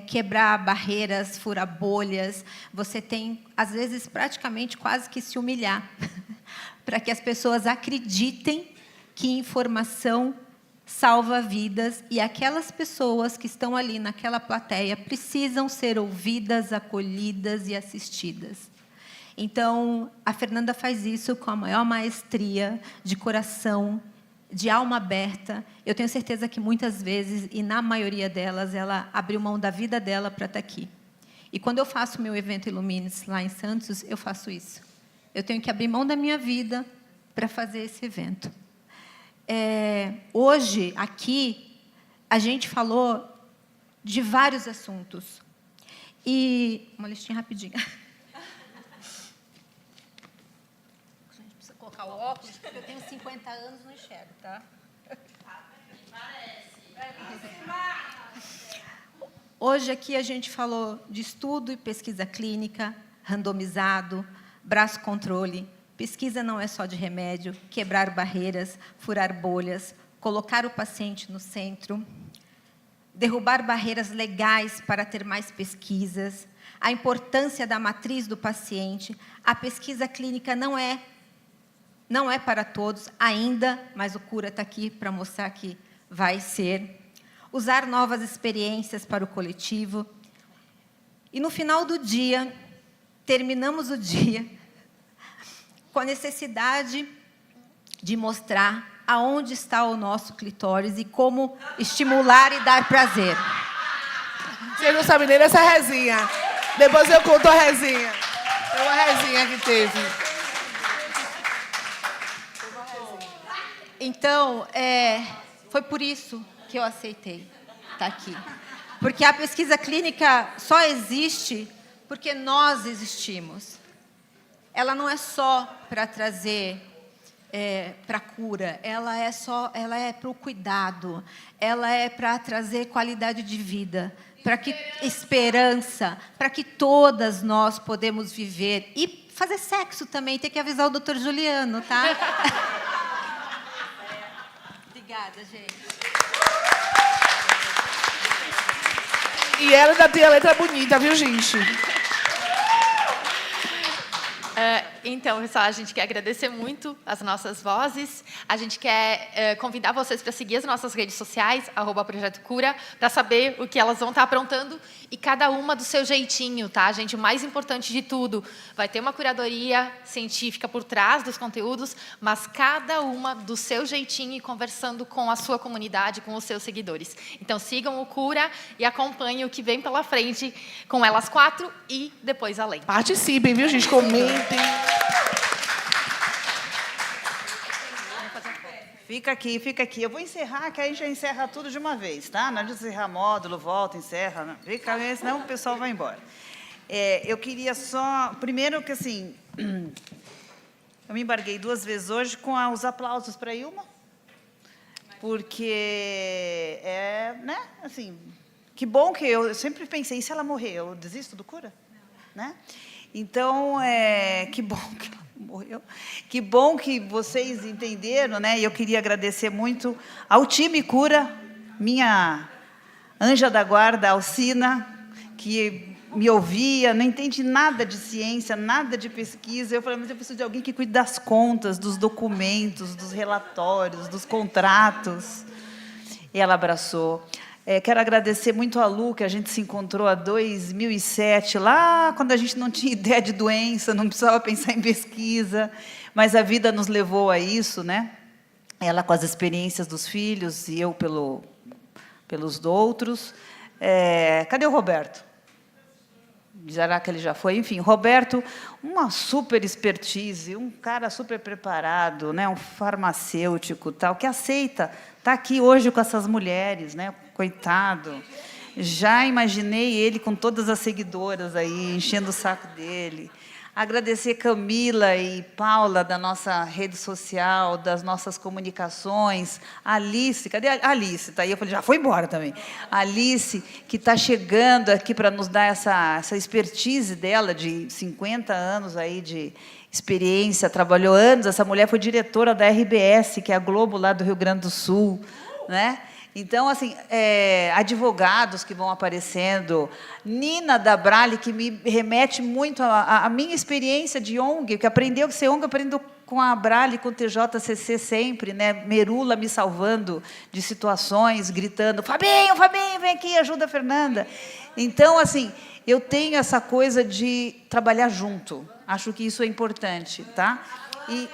quebrar barreiras, furar bolhas, você tem, às vezes, praticamente quase que se humilhar, para que as pessoas acreditem que informação salva vidas e aquelas pessoas que estão ali naquela plateia precisam ser ouvidas, acolhidas e assistidas. Então, a Fernanda faz isso com a maior maestria, de coração, de alma aberta. Eu tenho certeza que muitas vezes, e na maioria delas, ela abriu mão da vida dela para estar aqui. E quando eu faço meu evento Ilumines lá em Santos, eu faço isso. Eu tenho que abrir mão da minha vida para fazer esse evento. Hoje, aqui, a gente falou de vários assuntos. E uma listinha rapidinha. A gente precisa colocar o óculos, porque eu tenho 50 anos, não enxergo, tá? Hoje, aqui, a gente falou de estudo e pesquisa clínica, randomizado, braço-controle. Pesquisa não é só de remédio, quebrar barreiras, furar bolhas, colocar o paciente no centro, derrubar barreiras legais para ter mais pesquisas, a importância da matriz do paciente. A pesquisa clínica não é para todos ainda, mas o Cura está aqui para mostrar que vai ser. Usar novas experiências para o coletivo. E, no final do dia, terminamos o dia com a necessidade de mostrar aonde está o nosso clitóris e como estimular e dar prazer. Vocês não sabem nem dessa rezinha. Depois eu conto a rezinha. Tem uma rezinha que teve. Então, foi por isso que eu aceitei estar aqui. Porque a pesquisa clínica só existe porque nós existimos. Ela não é só para trazer para a cura, ela é para o cuidado, ela é para trazer qualidade de vida, para que esperança, para que todas nós podemos viver e fazer sexo também. Tem que avisar o Dr. Juliano, tá? Obrigada, gente. E ela ainda tem a letra bonita, viu, gente? Então, pessoal, a gente quer agradecer muito as nossas vozes. A gente quer convidar vocês para seguir as nossas redes sociais, @Projeto Cura, para saber o que elas vão estar aprontando, e cada uma do seu jeitinho, tá, gente? O mais importante de tudo, vai ter uma curadoria científica por trás dos conteúdos, mas cada uma do seu jeitinho e conversando com a sua comunidade, com os seus seguidores. Então, sigam o Cura e acompanhem o que vem pela frente com elas 4 e depois além. Participem, viu, gente? Comentem. Fica aqui. Eu vou encerrar, que aí já encerra tudo de uma vez, tá? Não adianta encerrar módulo, volta, encerra. Não. Fica aí, senão o pessoal vai embora. Eu queria só... Primeiro que, assim, eu me embarguei 2 vezes hoje com os aplausos para a Ilma, porque né? Assim, que bom que eu sempre pensei, e se ela morrer, eu desisto do Cura? Não. Né? Então, que bom que ela morreu. Que bom que vocês entenderam, né? E eu queria agradecer muito ao time Cura, minha anja da guarda, Alcina, que me ouvia, não entende nada de ciência, nada de pesquisa. Eu falei, mas eu preciso de alguém que cuide das contas, dos documentos, dos relatórios, dos contratos. E ela abraçou. Quero agradecer muito a Lu, que a gente se encontrou em 2007, lá quando a gente não tinha ideia de doença, não precisava pensar em pesquisa, mas a vida nos levou a isso, né? Ela com as experiências dos filhos e eu pelos outros. Cadê o Roberto? Será que ele já foi? Enfim, Roberto, uma super expertise, um cara super preparado, né? Um farmacêutico, tal, que aceita estar aqui hoje com essas mulheres, né? Coitado. Já imaginei ele com todas as seguidoras aí, enchendo o saco dele. Agradecer Camila e Paula, da nossa rede social, das nossas comunicações. Alice, cadê a Alice? Está aí, eu falei, já foi embora também. Alice, que está chegando aqui para nos dar essa expertise dela, de 50 anos aí de experiência, trabalhou anos. Essa mulher foi diretora da RBS, que é a Globo lá do Rio Grande do Sul, né? Então, assim, advogados que vão aparecendo, Nina da Brale, que me remete muito à minha experiência de ONG, que aprendeu que ser ONG, aprendeu com a Brale, com o TJCC sempre, né? Merula me salvando de situações, gritando, Fabinho, Fabinho, vem aqui, ajuda a Fernanda. Então, assim, eu tenho essa coisa de trabalhar junto. Acho que isso é importante, tá? E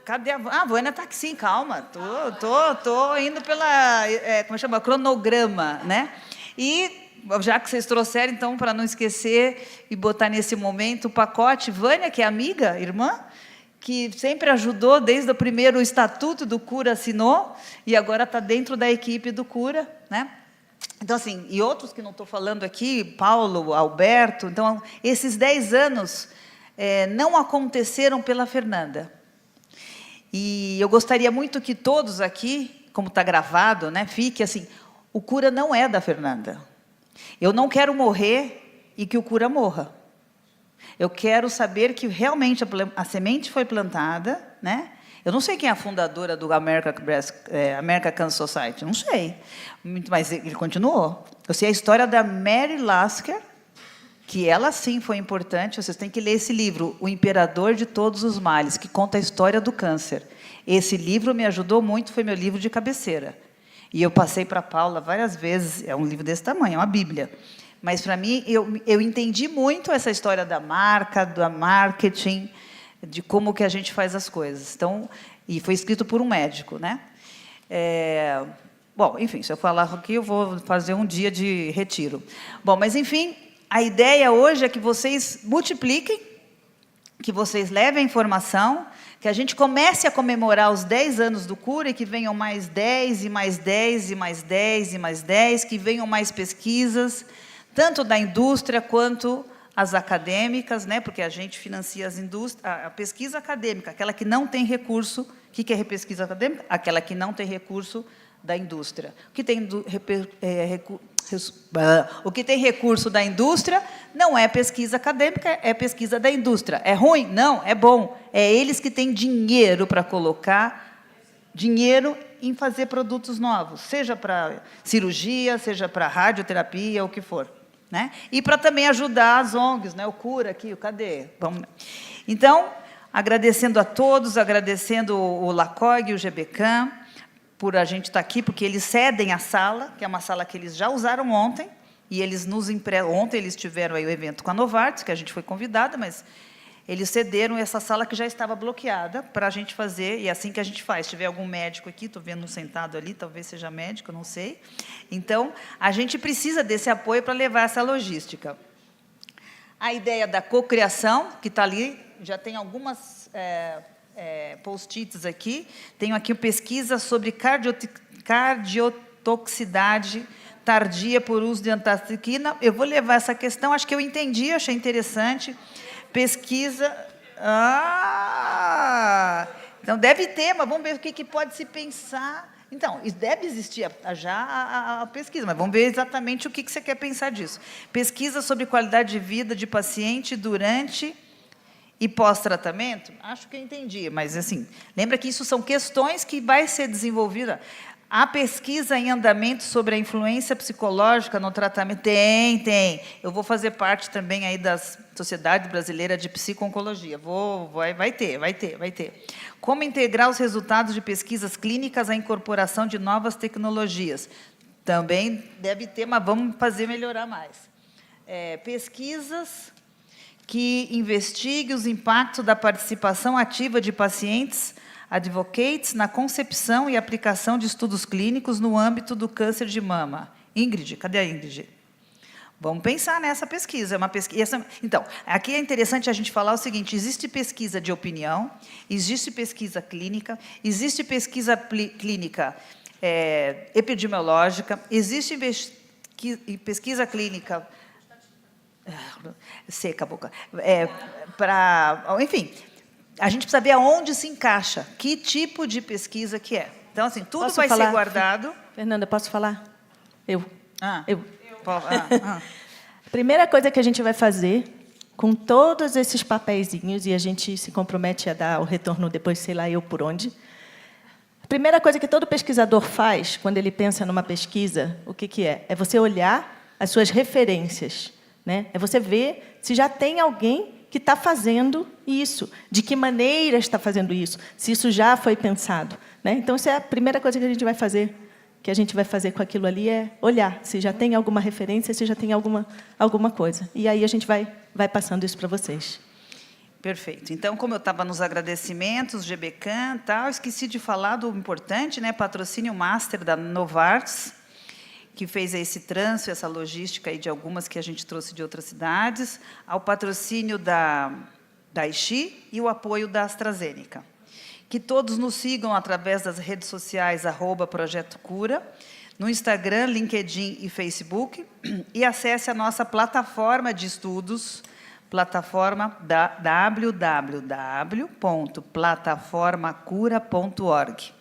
cadê a Vânia? Está aqui, sim, calma. Tô indo pela, como chama, cronograma, né? E já que vocês trouxeram, então, para não esquecer e botar nesse momento o pacote, Vânia, que é amiga, irmã, que sempre ajudou desde o primeiro estatuto do Cura, assinou, e agora está dentro da equipe do Cura, né? Então, assim, e outros que não estou falando aqui, Paulo, Alberto, então, esses 10 anos não aconteceram pela Fernanda. E eu gostaria muito que todos aqui, como está gravado, né, fique assim, o Cura não é da Fernanda. Eu não quero morrer e que o Cura morra. Eu quero saber que realmente a semente foi plantada, né? Eu não sei quem é a fundadora do American Cancer Society, não sei, mas ele continuou. Eu sei a história da Mary Lasker, que ela sim foi importante. Vocês têm que ler esse livro, O Imperador de Todos os Males, que conta a história do câncer. Esse livro me ajudou muito, foi meu livro de cabeceira. E eu passei para a Paula várias vezes, é um livro desse tamanho, é uma Bíblia. Mas, para mim, eu entendi muito essa história da marca, do marketing, de como que a gente faz as coisas. Então, e foi escrito por um médico, né? Bom, enfim, se eu falar aqui, eu vou fazer um dia de retiro. Bom, mas, enfim, a ideia hoje é que vocês multipliquem, que vocês levem a informação, que a gente comece a comemorar os 10 anos do Cura e que venham mais 10, e mais 10, e mais 10, e mais 10, que venham mais pesquisas, tanto da indústria quanto as acadêmicas, né? Porque a gente financia as indústrias, a pesquisa acadêmica, aquela que não tem recurso. O que é pesquisa acadêmica? Aquela que não tem recurso da indústria. O que tem recurso da indústria não é pesquisa acadêmica, é pesquisa da indústria. É ruim? Não, é bom. É eles que têm dinheiro para colocar dinheiro em fazer produtos novos, seja para cirurgia, seja para radioterapia, o que for. Né? E para também ajudar as ONGs, né? O Cura aqui, o Cadê? Vamos. Então, agradecendo a todos, agradecendo o LACOG e o GBCAM, por a gente estar aqui, porque eles cedem a sala, que é uma sala que eles já usaram ontem, e eles nos ontem eles tiveram aí o evento com a Novartis, que a gente foi convidada, mas eles cederam essa sala que já estava bloqueada para a gente fazer, e é assim que a gente faz. Se tiver algum médico aqui, estou vendo um sentado ali, talvez seja médico, não sei. Então, a gente precisa desse apoio para levar essa logística. A ideia da cocriação, que está ali, já tem algumas post-its aqui. Tenho aqui pesquisa sobre cardiotoxicidade tardia por uso de antaciquina. Eu vou levar essa questão, acho que eu entendi, achei interessante. Pesquisa. Então, deve ter, mas vamos ver o que pode se pensar. Então, deve existir já a pesquisa, mas vamos ver exatamente o que você quer pensar disso. Pesquisa sobre qualidade de vida de paciente durante e pós-tratamento? Acho que eu entendi, mas, assim, lembra que isso são questões que vai ser desenvolvida. A pesquisa em andamento sobre a influência psicológica no tratamento? Tem. Eu vou fazer parte também aí da Sociedade Brasileira de Psico-Oncologia. Vai ter. Como integrar os resultados de pesquisas clínicas à incorporação de novas tecnologias? Também deve ter, mas vamos fazer melhorar mais. Pesquisas que investiguem os impactos da participação ativa de pacientes advocates na concepção e aplicação de estudos clínicos no âmbito do câncer de mama. Ingrid, cadê a Ingrid? Vamos pensar nessa pesquisa. Então, aqui é interessante a gente falar o seguinte: existe pesquisa de opinião, existe pesquisa clínica, existe pesquisa clínica epidemiológica, existe pesquisa clínica... Seca a boca. Enfim... A gente precisa ver aonde se encaixa, que tipo de pesquisa que é. Então, assim, tudo vai ser guardado. Fernanda, posso falar? Eu. A primeira coisa que a gente vai fazer, com todos esses papeizinhos, e a gente se compromete a dar o retorno depois, sei lá eu por onde, A primeira coisa que todo pesquisador faz quando ele pensa numa pesquisa, o que é? É você olhar as suas referências, né? É você ver se já tem alguém que está fazendo isso, de que maneira está fazendo isso, se isso já foi pensado, né? Então, essa é a primeira coisa que a gente vai fazer, com aquilo ali, é olhar se já tem alguma referência, se já tem alguma coisa. E aí a gente vai passando isso para vocês. Perfeito. Então, como eu estava nos agradecimentos, GBCAM, tal, esqueci de falar do importante, né, patrocínio master da Novartis, que fez esse trânsito, essa logística aí de algumas que a gente trouxe de outras cidades, ao patrocínio da IXI e o apoio da AstraZeneca. Que todos nos sigam através das redes sociais, @Projeto Cura, no Instagram, LinkedIn e Facebook, e acesse a nossa plataforma de estudos, plataforma www.plataformacura.org.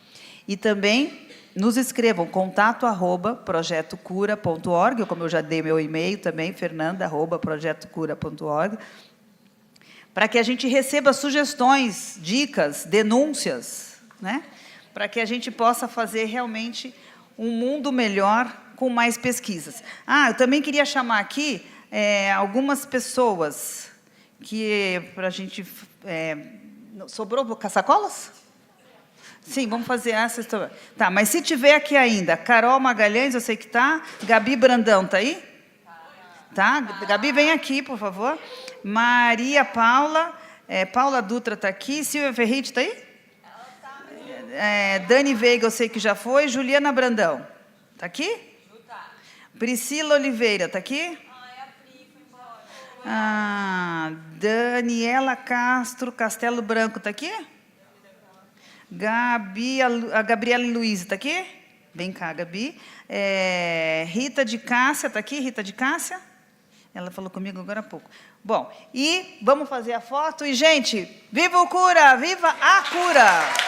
E também nos escrevam, contato@projetocura.org, ou como eu já dei meu e-mail também, fernanda@projetocura.org, para que a gente receba sugestões, dicas, denúncias, né? Para que a gente possa fazer realmente um mundo melhor com mais pesquisas. Eu também queria chamar aqui algumas pessoas que, para a gente... sobrou sacolas? Sim, vamos fazer essa história. Tá, mas se tiver aqui ainda, Carol Magalhães, eu sei que está. Gabi Brandão, está aí? Tá? Gabi, vem aqui, por favor. Maria Paula, Paula Dutra está aqui. Silvia Ferrite está aí? Dani Veiga, eu sei que já foi. Juliana Brandão, está aqui? Priscila Oliveira, está aqui? Daniela Castro Castelo Branco, está aqui? A Gabriela Luiz está aqui? Vem cá, Gabi. Rita de Cássia, está aqui? Rita de Cássia? Ela falou comigo agora há pouco. Bom, e vamos fazer a foto. E, gente, viva o Cura! Viva a Cura!